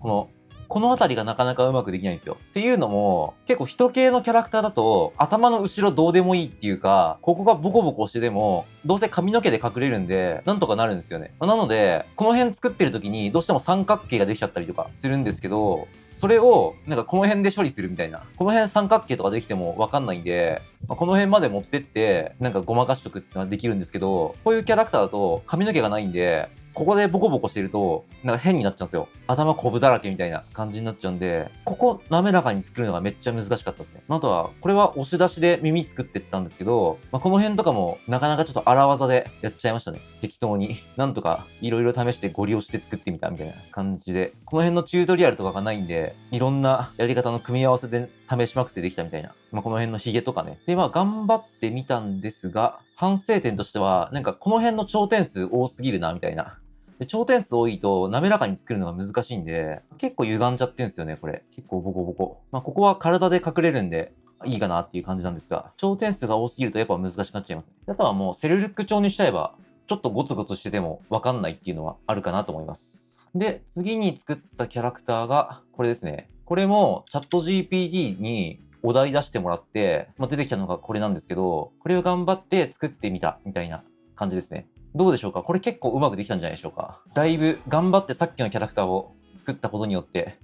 この辺りがなかなかうまくできないんですよ。っていうのも、結構人系のキャラクターだと、頭の後ろどうでもいいっていうか、ここがボコボコしてでも、どうせ髪の毛で隠れるんで、なんとかなるんですよね。なので、この辺作ってる時に、どうしても三角形ができちゃったりとかするんですけど、それを、なんかこの辺で処理するみたいな。この辺三角形とかできてもわかんないんで、この辺まで持ってって、なんかごまかしとくってのはできるんですけど、こういうキャラクターだと髪の毛がないんで、ここでボコボコしてると、なんか変になっちゃうんですよ。頭コブだらけみたいな感じになっちゃうんで、ここ滑らかに作るのがめっちゃ難しかったですね。あとは、これは押し出しで耳作ってったんですけど、この辺とかもなかなかちょっと荒技でやっちゃいましたね。適当に。なんとかいろいろ試してゴリ押して作ってみたみたいな感じで。この辺のチュートリアルとかがないんで、いろんなやり方の組み合わせで試しまくってできたみたいな。この辺のヒゲとかね。で、頑張ってみたんですが、反省点としては、なんかこの辺の頂点数多すぎるな、みたいな。で、頂点数多いと滑らかに作るのが難しいんで、結構歪んじゃってんすよね、これ。結構ボコボコ。ここは体で隠れるんで、いいかなっていう感じなんですが、頂点数が多すぎるとやっぱ難しくなっちゃいますね。あとはもうセルルック調にしちゃえば、ちょっとゴツゴツしててもわかんないっていうのはあるかなと思います。で、次に作ったキャラクターが、これですね。これもチャット GPT にお題出してもらって、出てきたのがこれなんですけど、これを頑張って作ってみたみたいな感じですね。どうでしょうか？これ結構うまくできたんじゃないでしょうか？だいぶ頑張ってさっきのキャラクターを作ったことによって、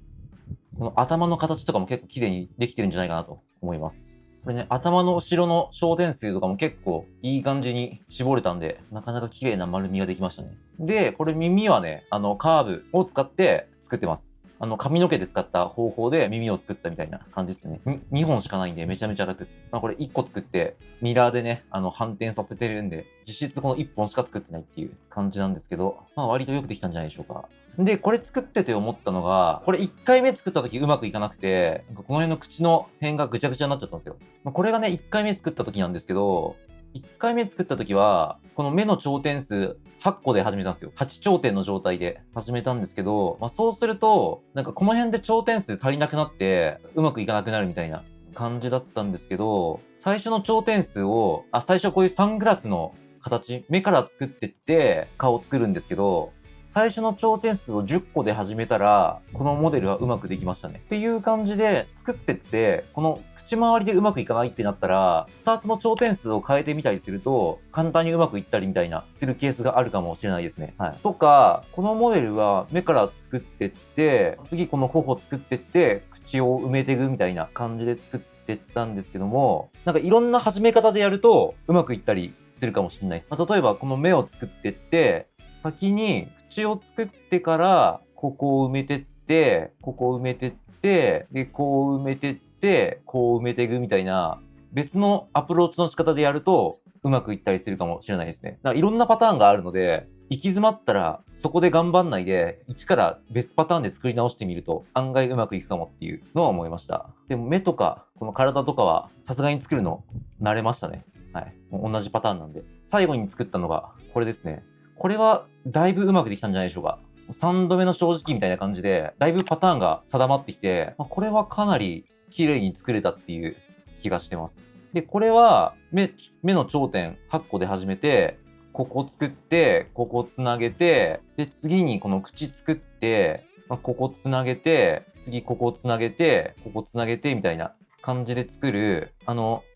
この頭の形とかも結構綺麗にできてるんじゃないかなと思います。これね、頭の後ろの焦点数とかも結構いい感じに絞れたんで、なかなか綺麗な丸みができましたね。で、これ耳はね、カーブを使って作ってます。髪の毛で使った方法で耳を作ったみたいな感じですね。2本しかないんでめちゃめちゃ楽です。これ1個作って、ミラーでね、反転させてるんで、実質この1本しか作ってないっていう感じなんですけど、割とよくできたんじゃないでしょうか。で、これ作ってて思ったのが、これ1回目作った時うまくいかなくて、この辺の口の辺がぐちゃぐちゃになっちゃったんですよ。これがね、1回目作った時なんですけど、1回目作った時は、この目の頂点数8個で始めたんですよ。8頂点の状態で始めたんですけど、そうすると、なんかこの辺で頂点数足りなくなって、うまくいかなくなるみたいな感じだったんですけど、最初の頂点数を、最初こういうサングラスの形、目から作ってって顔を作るんですけど、最初の頂点数を10個で始めたら、このモデルはうまくできましたね。っていう感じで作ってって、この口周りでうまくいかないってなったら、スタートの頂点数を変えてみたりすると、簡単にうまくいったりみたいな、するケースがあるかもしれないですね。はい。とか、このモデルは目から作ってって、次この頬作ってって、口を埋めていくみたいな感じで作ってったんですけども、なんかいろんな始め方でやると、うまくいったりするかもしれないです。例えばこの目を作ってって、先に口を作ってから、ここを埋めてって、ここを埋めてって、で、こう埋めてって、こう埋めていくみたいな、別のアプローチの仕方でやると、うまくいったりするかもしれないですね。だからいろんなパターンがあるので、行き詰まったら、そこで頑張んないで、一から別パターンで作り直してみると、案外うまくいくかもっていうのは思いました。でも目とか、この体とかは、さすがに作るの、慣れましたね。はい。もう同じパターンなんで。最後に作ったのが、これですね。これはだいぶうまくできたんじゃないでしょうか。3度目の正直みたいな感じで、だいぶパターンが定まってきて、これはかなり綺麗に作れたっていう気がしてます。で、これは目の頂点8個で始めて、ここ作って、ここつなげて、で、次にこの口作って、ここつなげて、次ここつなげて、ここつなげて、みたいな感じで作る、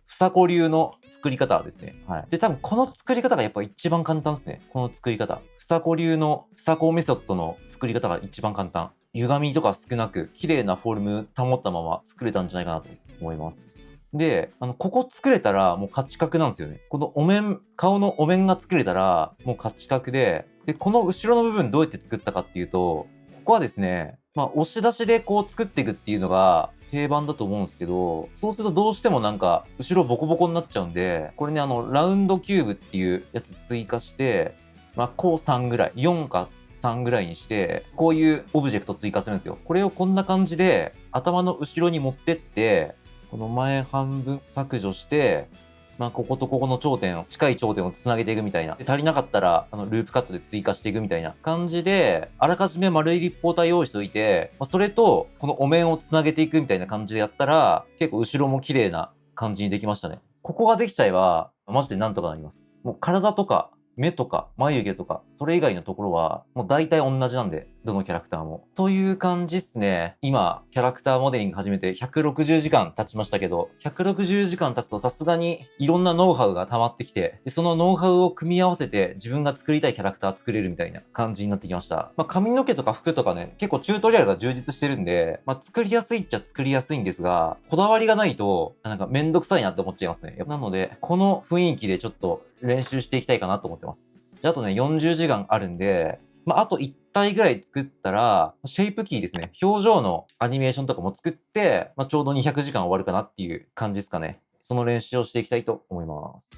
ふさこ流の作り方ですね。はい。で、多分この作り方がやっぱ一番簡単ですね。この作り方。ふさこ流の、ふさこメソッドの作り方が一番簡単。歪みとか少なく、綺麗なフォルム保ったまま作れたんじゃないかなと思います。で、ここ作れたらもう価値角なんですよね。このお面、顔のお面が作れたらもう価値角で、で、この後ろの部分どうやって作ったかっていうと、ここはですね、押し出しでこう作っていくっていうのが定番だと思うんですけど、そうするとどうしてもなんか、後ろボコボコになっちゃうんで、これね、ラウンドキューブっていうやつ追加して、こう3ぐらい、4か3ぐらいにして、こういうオブジェクト追加するんですよ。これをこんな感じで、頭の後ろに持ってって、この前半分削除して、こことここの近い頂点をつなげていくみたいな。で、足りなかったら、ループカットで追加していくみたいな感じで、あらかじめ丸い立方体用意しておいて、それと、このお面をつなげていくみたいな感じでやったら、結構後ろも綺麗な感じにできましたね。ここができちゃえば、マジでなんとかなります。もう体とか、目とか、眉毛とか、それ以外のところは、もう大体同じなんで、どのキャラクターも。という感じっすね。今、キャラクターモデリング始めて160時間経ちましたけど、160時間経つとさすがにいろんなノウハウが溜まってきて、でそのノウハウを組み合わせて自分が作りたいキャラクター作れるみたいな感じになってきました。髪の毛とか服とかね、結構チュートリアルが充実してるんで、作りやすいっちゃ作りやすいんですが、こだわりがないと、なんかめんどくさいなって思っちゃいますね。なので、この雰囲気でちょっと練習していきたいかなと思ってます。であとね、40時間あるんで、あと1体ぐらい作ったら、シェイプキーですね。表情のアニメーションとかも作って、ちょうど200時間終わるかなっていう感じですかね。その練習をしていきたいと思います。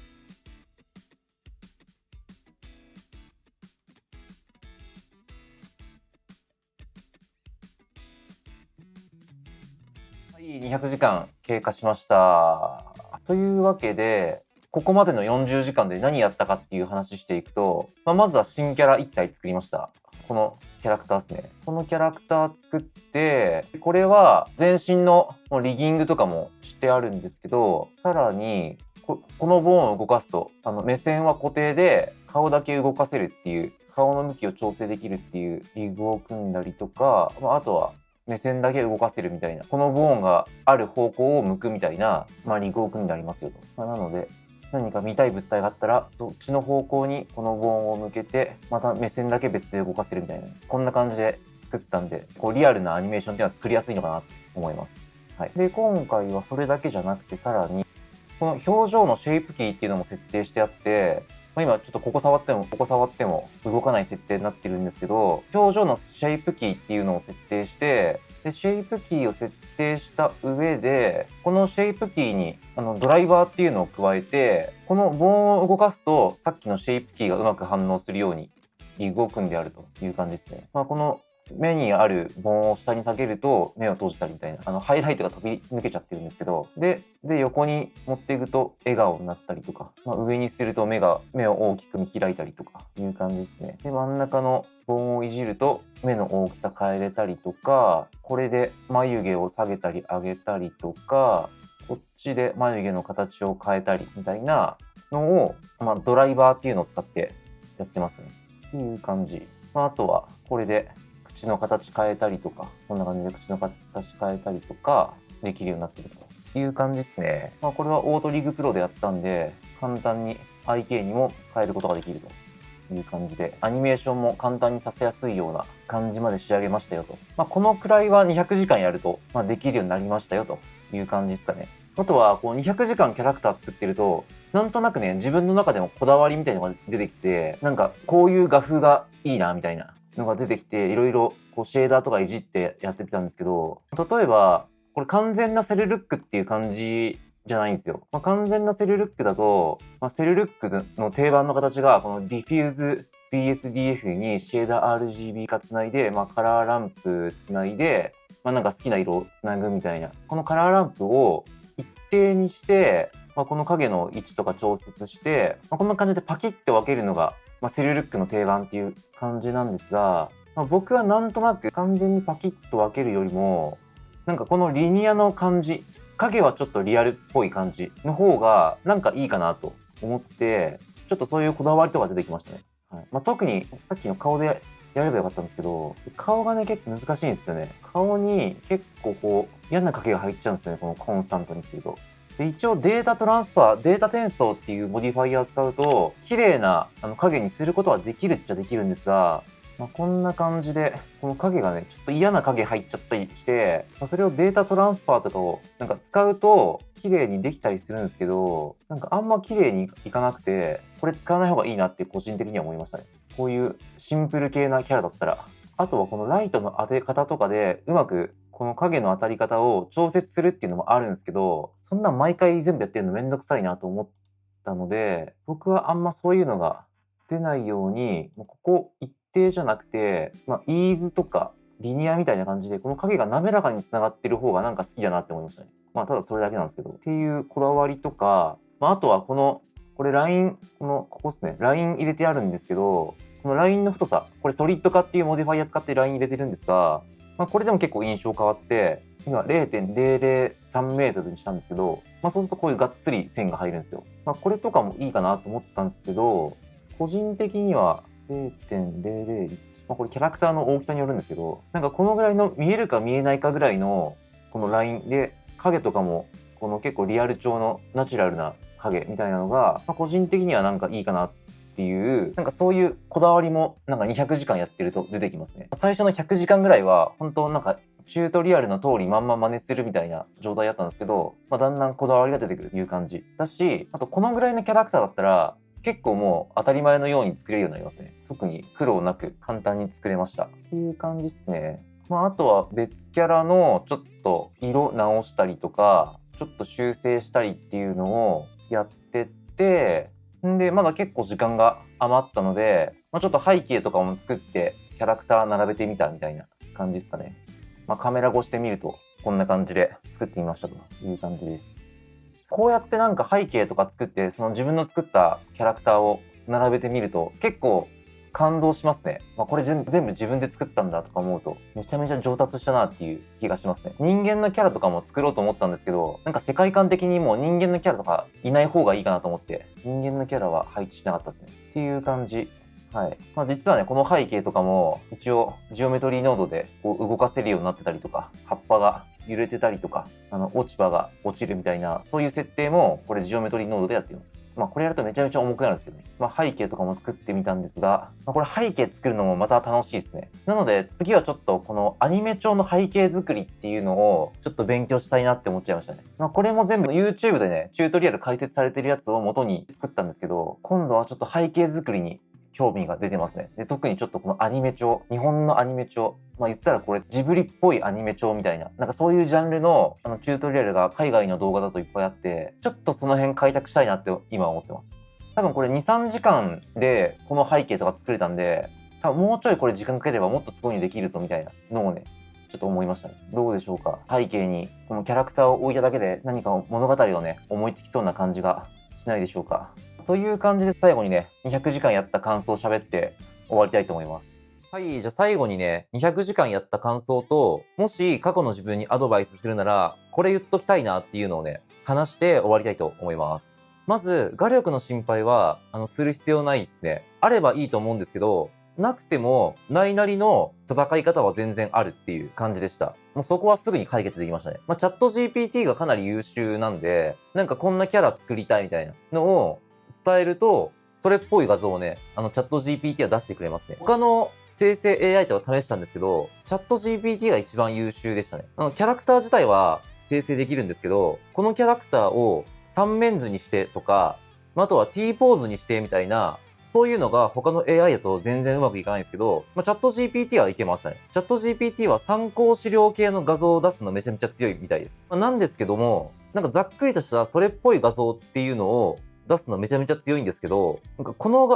はい、200時間経過しました。というわけで、ここまでの40時間で何やったかっていう話していくと、まずは新キャラ1体作りました。このキャラクターですね。このキャラクター作って、これは全身のリギングとかもしてあるんですけど、さらに、このボーンを動かすと、目線は固定で顔だけ動かせるっていう、顔の向きを調整できるっていうリグを組んだりとか、あとは目線だけ動かせるみたいな、このボーンがある方向を向くみたいな、リグを組んでありますよと。なので、何か見たい物体があったら、そっちの方向にこのボーンを向けて、また目線だけ別で動かせるみたいな、こんな感じで作ったんで、リアルなアニメーションっていうのは作りやすいのかなと思います。はい。で、今回はそれだけじゃなくて、さらに、この表情のシェイプキーっていうのも設定してあって、今ちょっとここ触っても動かない設定になってるんですけど、表情のシェイプキーっていうのを設定して、で、シェイプキーを設定した上で、このシェイプキーにドライバーっていうのを加えて、この棒を動かすと、さっきのシェイプキーがうまく反応するようにリグを組んであるという感じですね。この目にある棒を下に下げると目を閉じたりみたいな、ハイライトが飛び抜けちゃってるんですけど、で、横に持っていくと笑顔になったりとか、上にすると目を大きく見開いたりとかいう感じですね。で、真ん中の棒をいじると目の大きさ変えれたりとか、これで眉毛を下げたり上げたりとか、こっちで眉毛の形を変えたりみたいなのを、ドライバーっていうのを使ってやってますね。っていう感じ。あとは、これで口の形変えたりとか、こんな感じで口の形変えたりとか、できるようになってるという感じですね。これはオートリグプロでやったんで、簡単に IK にも変えることができるという感じで、アニメーションも簡単にさせやすいような感じまで仕上げましたよと。このくらいは200時間やると、できるようになりましたよという感じですかね。あとは、200時間キャラクター作ってると、なんとなくね、自分の中でもこだわりみたいなのが出てきて、なんか、こういう画風がいいな、みたいなのが出てきて、いろいろシェーダーとかいじってやってみたんですけど、例えば、これ完全なセルルックっていう感じじゃないんですよ。完全なセルルックだと、セルルックの定番の形が、このディフューズ BSDF にシェーダー RGB 化つないで、カラーランプつないで、なんか好きな色をつなぐみたいな。このカラーランプを一定にして、この影の位置とか調節して、こんな感じでパキッて分けるのが、セルルックの定番っていう感じなんですが、僕はなんとなく完全にパキッと分けるよりも、なんかこのリニアの感じ、影はちょっとリアルっぽい感じの方がなんかいいかなと思って、ちょっとそういうこだわりとか出てきましたね。はい。特にさっきの顔でやればよかったんですけど、顔がね、結構難しいんですよね。顔に結構嫌な影が入っちゃうんですよね、このコンスタントにすると。で、一応データトランスファー、データ転送っていうモディファイアを使うと、綺麗な影にすることはできるっちゃできるんですが、こんな感じで、この影がね、ちょっと嫌な影入っちゃったりして、それをデータトランスファーとかをなんか使うと綺麗にできたりするんですけど、なんかあんま綺麗にいかなくて、これ使わない方がいいなって個人的には思いましたね。こういうシンプル系なキャラだったら。あとはこのライトの当て方とかで、うまくこの影の当たり方を調節するっていうのもあるんですけど、そんな毎回全部やってるのめんどくさいなと思ったので、僕はあんまそういうのが出ないように、ここ一定じゃなくて、イーズとかリニアみたいな感じで、この影が滑らかに繋がってる方がなんか好きだなって思いましたね。ただそれだけなんですけど。っていうこだわりとか、あとはこれライン、ここですね。ライン入れてあるんですけど、このラインの太さ、これソリッド化っていうモディファイア使ってライン入れてるんですが、これでも結構印象変わって、今0.003メートルにしたんですけど、そうするとこういうがっつり線が入るんですよ。これとかもいいかなと思ったんですけど、個人的には0.001、これキャラクターの大きさによるんですけど、なんかこのぐらいの見えるか見えないかぐらいのこのラインで、影とかもこの結構リアル調のナチュラルな影みたいなのが、個人的にはなんかいいかなっていう、なんかそういうこだわりもなんか200時間やってると出てきますね。最初の100時間ぐらいは本当なんかチュートリアルの通りまんま真似するみたいな状態だったんですけど、だんだんこだわりが出てくるという感じだし、あとこのぐらいのキャラクターだったら結構もう当たり前のように作れるようになりますね。特に苦労なく簡単に作れましたっていう感じですね。あとは別キャラのちょっと色直したりとか、ちょっと修正したりっていうのをやってって、で、まだ結構時間が余ったので、ちょっと背景とかも作ってキャラクター並べてみたみたいな感じですかね。カメラ越しで見るとこんな感じで作ってみましたという感じです。こうやってなんか背景とか作って、その自分の作ったキャラクターを並べてみると結構感動しますね。これ全部自分で作ったんだとか思うと、めちゃめちゃ上達したなっていう気がしますね。人間のキャラとかも作ろうと思ったんですけど、なんか世界観的にもう人間のキャラとかいない方がいいかなと思って、人間のキャラは配置しなかったですね。っていう感じ。はい。実はね、この背景とかも一応ジオメトリーノードでこう動かせるようになってたりとか、葉っぱが揺れてたりとか、落ち葉が落ちるみたいな、そういう設定もこれジオメトリーノードでやっています。これやるとめちゃめちゃ重くなるんですけどね。背景とかも作ってみたんですが、これ背景作るのもまた楽しいですね。なので次はちょっとこのアニメ調の背景作りっていうのをちょっと勉強したいなって思っちゃいましたね。これも全部 YouTube でね、チュートリアル解説されてるやつを元に作ったんですけど、今度はちょっと背景作りに興味が出てますね。で、特にちょっとこのアニメ調、日本のアニメ調、言ったらこれジブリっぽいアニメ調みたいな、なんかそういうジャンルのチュートリアルが海外の動画だといっぱいあって、ちょっとその辺開拓したいなって今思ってます。多分これ2、3時間でこの背景とか作れたんで、多分もうちょいこれ時間かければもっとすごいにできるぞみたいなのをね、ちょっと思いましたね。どうでしょうか。背景にこのキャラクターを置いただけで何か物語をね、思いつきそうな感じがしないでしょうか。という感じで最後にね、200時間やった感想を喋って終わりたいと思います。はい、じゃあ最後にね、200時間やった感想と、もし過去の自分にアドバイスするなら、これ言っときたいなっていうのをね、話して終わりたいと思います。まず、画力の心配は、する必要ないですね。あればいいと思うんですけど、なくても、ないなりの戦い方は全然あるっていう感じでした。もうそこはすぐに解決できましたね。チャット GPT がかなり優秀なんで、なんかこんなキャラ作りたいみたいなのを伝えると、それっぽい画像をね、チャット GPT は出してくれますね。他の生成 AI とか試したんですけど、チャット GPT が一番優秀でしたね。キャラクター自体は生成できるんですけど、このキャラクターを3面図にしてとか、あとは T ポーズにしてみたいな、そういうのが他の AI だと全然うまくいかないんですけど、チャット GPT はいけましたね。チャット GPT は参考資料系の画像を出すのめちゃめちゃ強いみたいです。なんですけども、なんかざっくりとしたそれっぽい画像っていうのを出すのめちゃめちゃ強いんですけど、なんかこの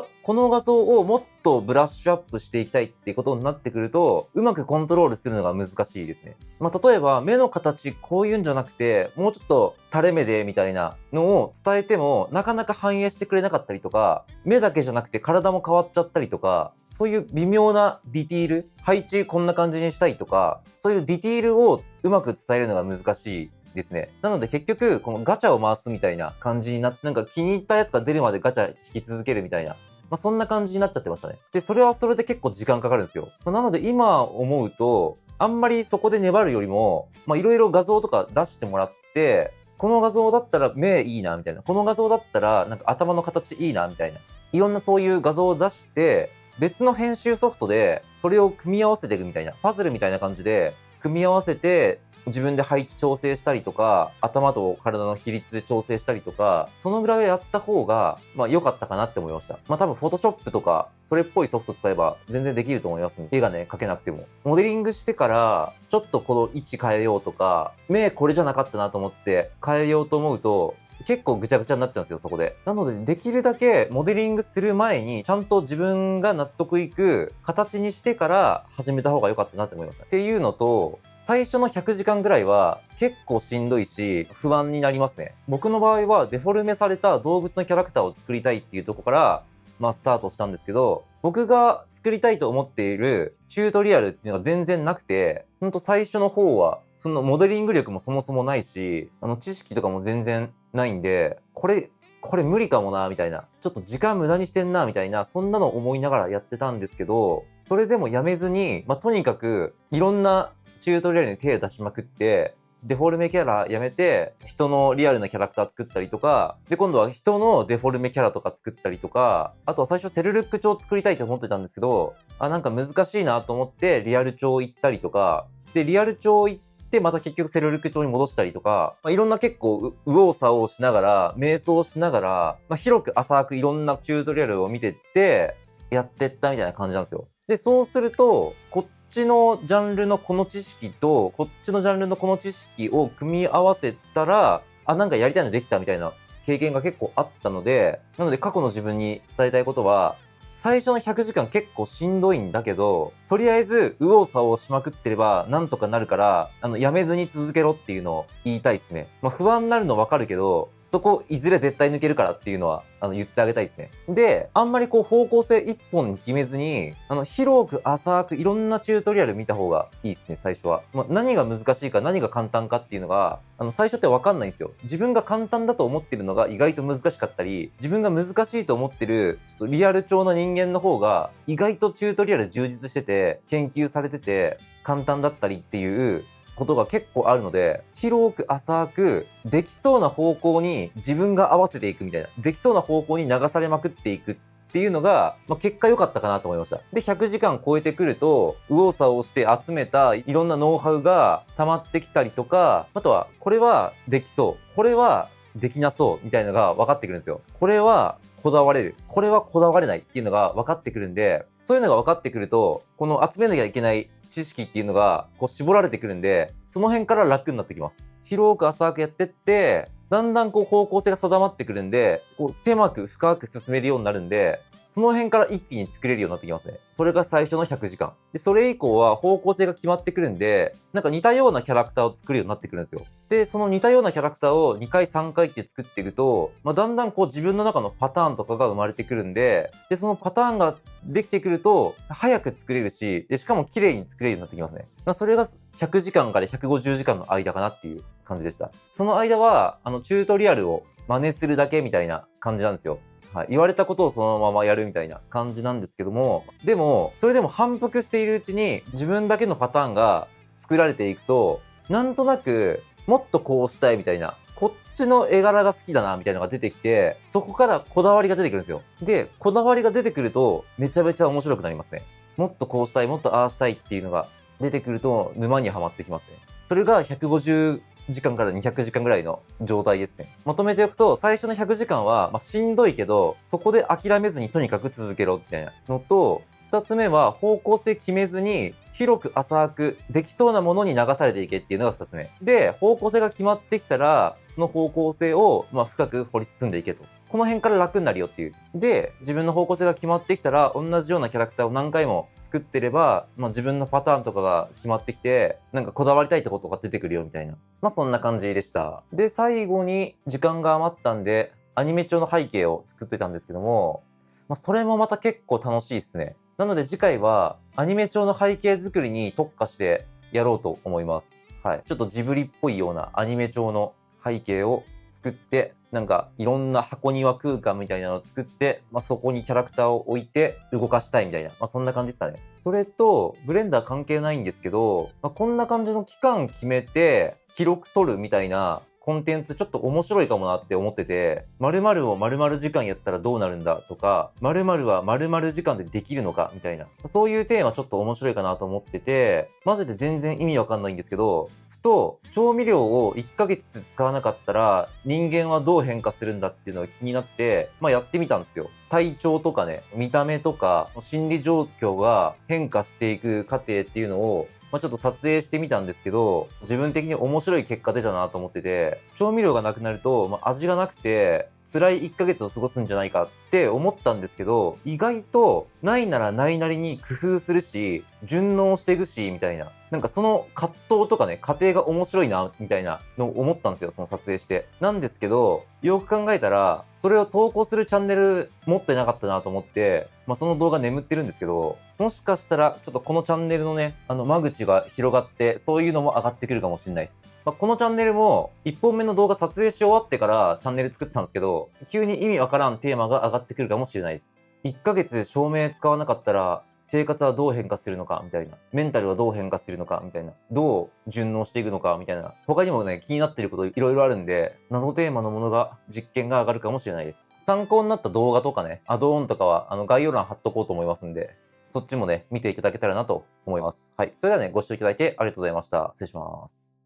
画像をもっとブラッシュアップしていきたいっていうことになってくると、うまくコントロールするのが難しいですね。例えば目の形こういうんじゃなくて、もうちょっと垂れ目でみたいなのを伝えても、なかなか反映してくれなかったりとか、目だけじゃなくて体も変わっちゃったりとか、そういう微妙なディティール、配置こんな感じにしたいとか、そういうディティールをうまく伝えるのが難しいですね。なので結局、このガチャを回すみたいな感じになって、なんか気に入ったやつが出るまでガチャ引き続けるみたいな。そんな感じになっちゃってましたね。で、それはそれで結構時間かかるんですよ。なので今思うと、あんまりそこで粘るよりも、いろいろ画像とか出してもらって、この画像だったら目いいな、みたいな。この画像だったら、なんか頭の形いいな、みたいな。いろんなそういう画像を出して、別の編集ソフトで、それを組み合わせていくみたいな。パズルみたいな感じで、組み合わせて、自分で配置調整したりとか、頭と体の比率で調整したりとか、そのぐらいやった方が、良かったかなって思いました。多分、フォトショップとか、それっぽいソフト使えば全然できると思いますね。絵がね、描けなくても。モデリングしてから、ちょっとこの位置変えようとか、目これじゃなかったなと思って変えようと思うと、結構ぐちゃぐちゃになっちゃうんですよ、そこで。なので、できるだけモデリングする前に、ちゃんと自分が納得いく形にしてから始めた方が良かったなって思いました。っていうのと、最初の100時間ぐらいは結構しんどいし、不安になりますね。僕の場合はデフォルメされた動物のキャラクターを作りたいっていうところから、スタートしたんですけど、僕が作りたいと思っているチュートリアルっていうのが全然なくて、ほんと最初の方は、そのモデリング力もそもそもないし、知識とかも全然ないんで、これ無理かもな、みたいな。ちょっと時間無駄にしてんな、みたいな、そんなの思いながらやってたんですけど、それでもやめずに、とにかく、いろんなチュートリアルに手を出しまくって、デフォルメキャラやめて、人のリアルなキャラクター作ったりとか、で、今度は人のデフォルメキャラとか作ったりとか、あとは最初セルルック帳作りたいと思ってたんですけど、なんか難しいなと思ってリアル帳行ったりとか、で、リアル帳行ってまた結局セルルック帳に戻したりとか、いろんな結構右往左往しながら、瞑想しながら、広く浅くいろんなチュートリアルを見てって、やってったみたいな感じなんですよ。で、そうすると、こっちのジャンルのこの知識と、こっちのジャンルのこの知識を組み合わせたら、なんかやりたいのできたみたいな経験が結構あったので、なので過去の自分に伝えたいことは、最初の100時間結構しんどいんだけど、とりあえず右往左往しまくってればなんとかなるから、やめずに続けろっていうのを言いたいですね。不安になるのわかるけど、そこいずれ絶対抜けるからっていうのは、言ってあげたいですね。で、あんまり方向性一本に決めずに、広く浅くいろんなチュートリアル見た方がいいですね、最初は。何が難しいか何が簡単かっていうのが、最初ってわかんないんですよ。自分が簡単だと思ってるのが意外と難しかったり、自分が難しいと思ってる、ちょっとリアル調の人間の方が、意外とチュートリアル充実してて、研究されてて、簡単だったりっていうことが結構あるので、広く浅く、できそうな方向に自分が合わせていくみたいな、できそうな方向に流されまくっていくっていうのが、結果良かったかなと思いました。で、100時間超えてくると、右往左往して集めたいろんなノウハウが溜まってきたりとか、あとは、これはできそう。これはできなそうみたいなのが分かってくるんですよ。これはこだわれる。これはこだわれないっていうのが分かってくるんで、そういうのが分かってくると、この集めなきゃいけない知識っていうのがこう絞られてくるんで、その辺から楽になってきます。広く浅くやってって、だんだんこう方向性が定まってくるんで、こう狭く深く進めるようになるんで、その辺から一気に作れるようになってきますね。それが最初の100時間。で、それ以降は方向性が決まってくるんで、なんか似たようなキャラクターを作るようになってくるんですよ。で、その似たようなキャラクターを2回3回って作っていくと、だんだんこう自分の中のパターンとかが生まれてくるんで、で、そのパターンができてくると、早く作れるし、で、しかも綺麗に作れるようになってきますね。それが100時間から150時間の間かなっていう感じでした。その間は、チュートリアルを真似するだけみたいな感じなんですよ。はい。言われたことをそのままやるみたいな感じなんですけども、でも、それでも反復しているうちに自分だけのパターンが作られていくと、なんとなく、もっとこうしたいみたいな、こっちの絵柄が好きだなみたいなのが出てきて、そこからこだわりが出てくるんですよ。で、こだわりが出てくると、めちゃめちゃ面白くなりますね。もっとこうしたい、もっとああしたいっていうのが出てくると、沼にはまってきますね。それが150時間から200時間ぐらいの状態ですね。まとめておくと、最初の100時間は、しんどいけど、そこで諦めずにとにかく続けろみたいなのと、二つ目は方向性決めずに、広く浅くできそうなものに流されていけっていうのが二つ目。で、方向性が決まってきたら、その方向性を深く掘り進んでいけと。この辺から楽になるよっていう。で、自分の方向性が決まってきたら、同じようなキャラクターを何回も作ってれば、自分のパターンとかが決まってきて、なんかこだわりたいところとか出てくるよみたいな。そんな感じでした。で、最後に時間が余ったんで、アニメ調の背景を作ってたんですけども、それもまた結構楽しいですね。なので次回はアニメ調の背景作りに特化してやろうと思います。はい。ちょっとジブリっぽいようなアニメ調の背景を作って、なんかいろんな箱庭空間みたいなのを作って、そこにキャラクターを置いて動かしたいみたいな、そんな感じですかね。それと、ブレンダー関係ないんですけど、こんな感じの期間決めて記録取るみたいなコンテンツちょっと面白いかもなって思ってて、〇〇を〇〇時間やったらどうなるんだとか、〇〇は〇〇時間でできるのかみたいな、そういうテーマちょっと面白いかなと思ってて、マジで全然意味わかんないんですけど、ふと調味料を1ヶ月使わなかったら人間はどう変化するんだっていうのが気になって、やってみたんですよ。体調とかね、見た目とか、心理状況が変化していく過程っていうのを、ちょっと撮影してみたんですけど、自分的に面白い結果出たなと思ってて、調味料がなくなると、味がなくて、辛い1ヶ月を過ごすんじゃないかって思ったんですけど、意外とないならないなりに工夫するし、順応していくし、みたいな。なんかその葛藤とかね、過程が面白いな、みたいなのを思ったんですよ、その撮影して。なんですけど、よく考えたら、それを投稿するチャンネル持ってなかったなと思って、その動画眠ってるんですけど、もしかしたら、ちょっとこのチャンネルのね、間口が広がって、そういうのも上がってくるかもしれないです。このチャンネルも、1本目の動画撮影し終わってからチャンネル作ったんですけど、急に意味わからんテーマが上がってくるかもしれないです。1ヶ月照明使わなかったら、生活はどう変化するのかみたいな。メンタルはどう変化するのかみたいな。どう順応していくのかみたいな。他にもね、気になってることいろいろあるんで、謎テーマのものが、実験が上がるかもしれないです。参考になった動画とかね、アドオンとかは、概要欄貼っとこうと思いますんで、そっちもね、見ていただけたらなと思います。はい。それではね、ご視聴いただいてありがとうございました。失礼します。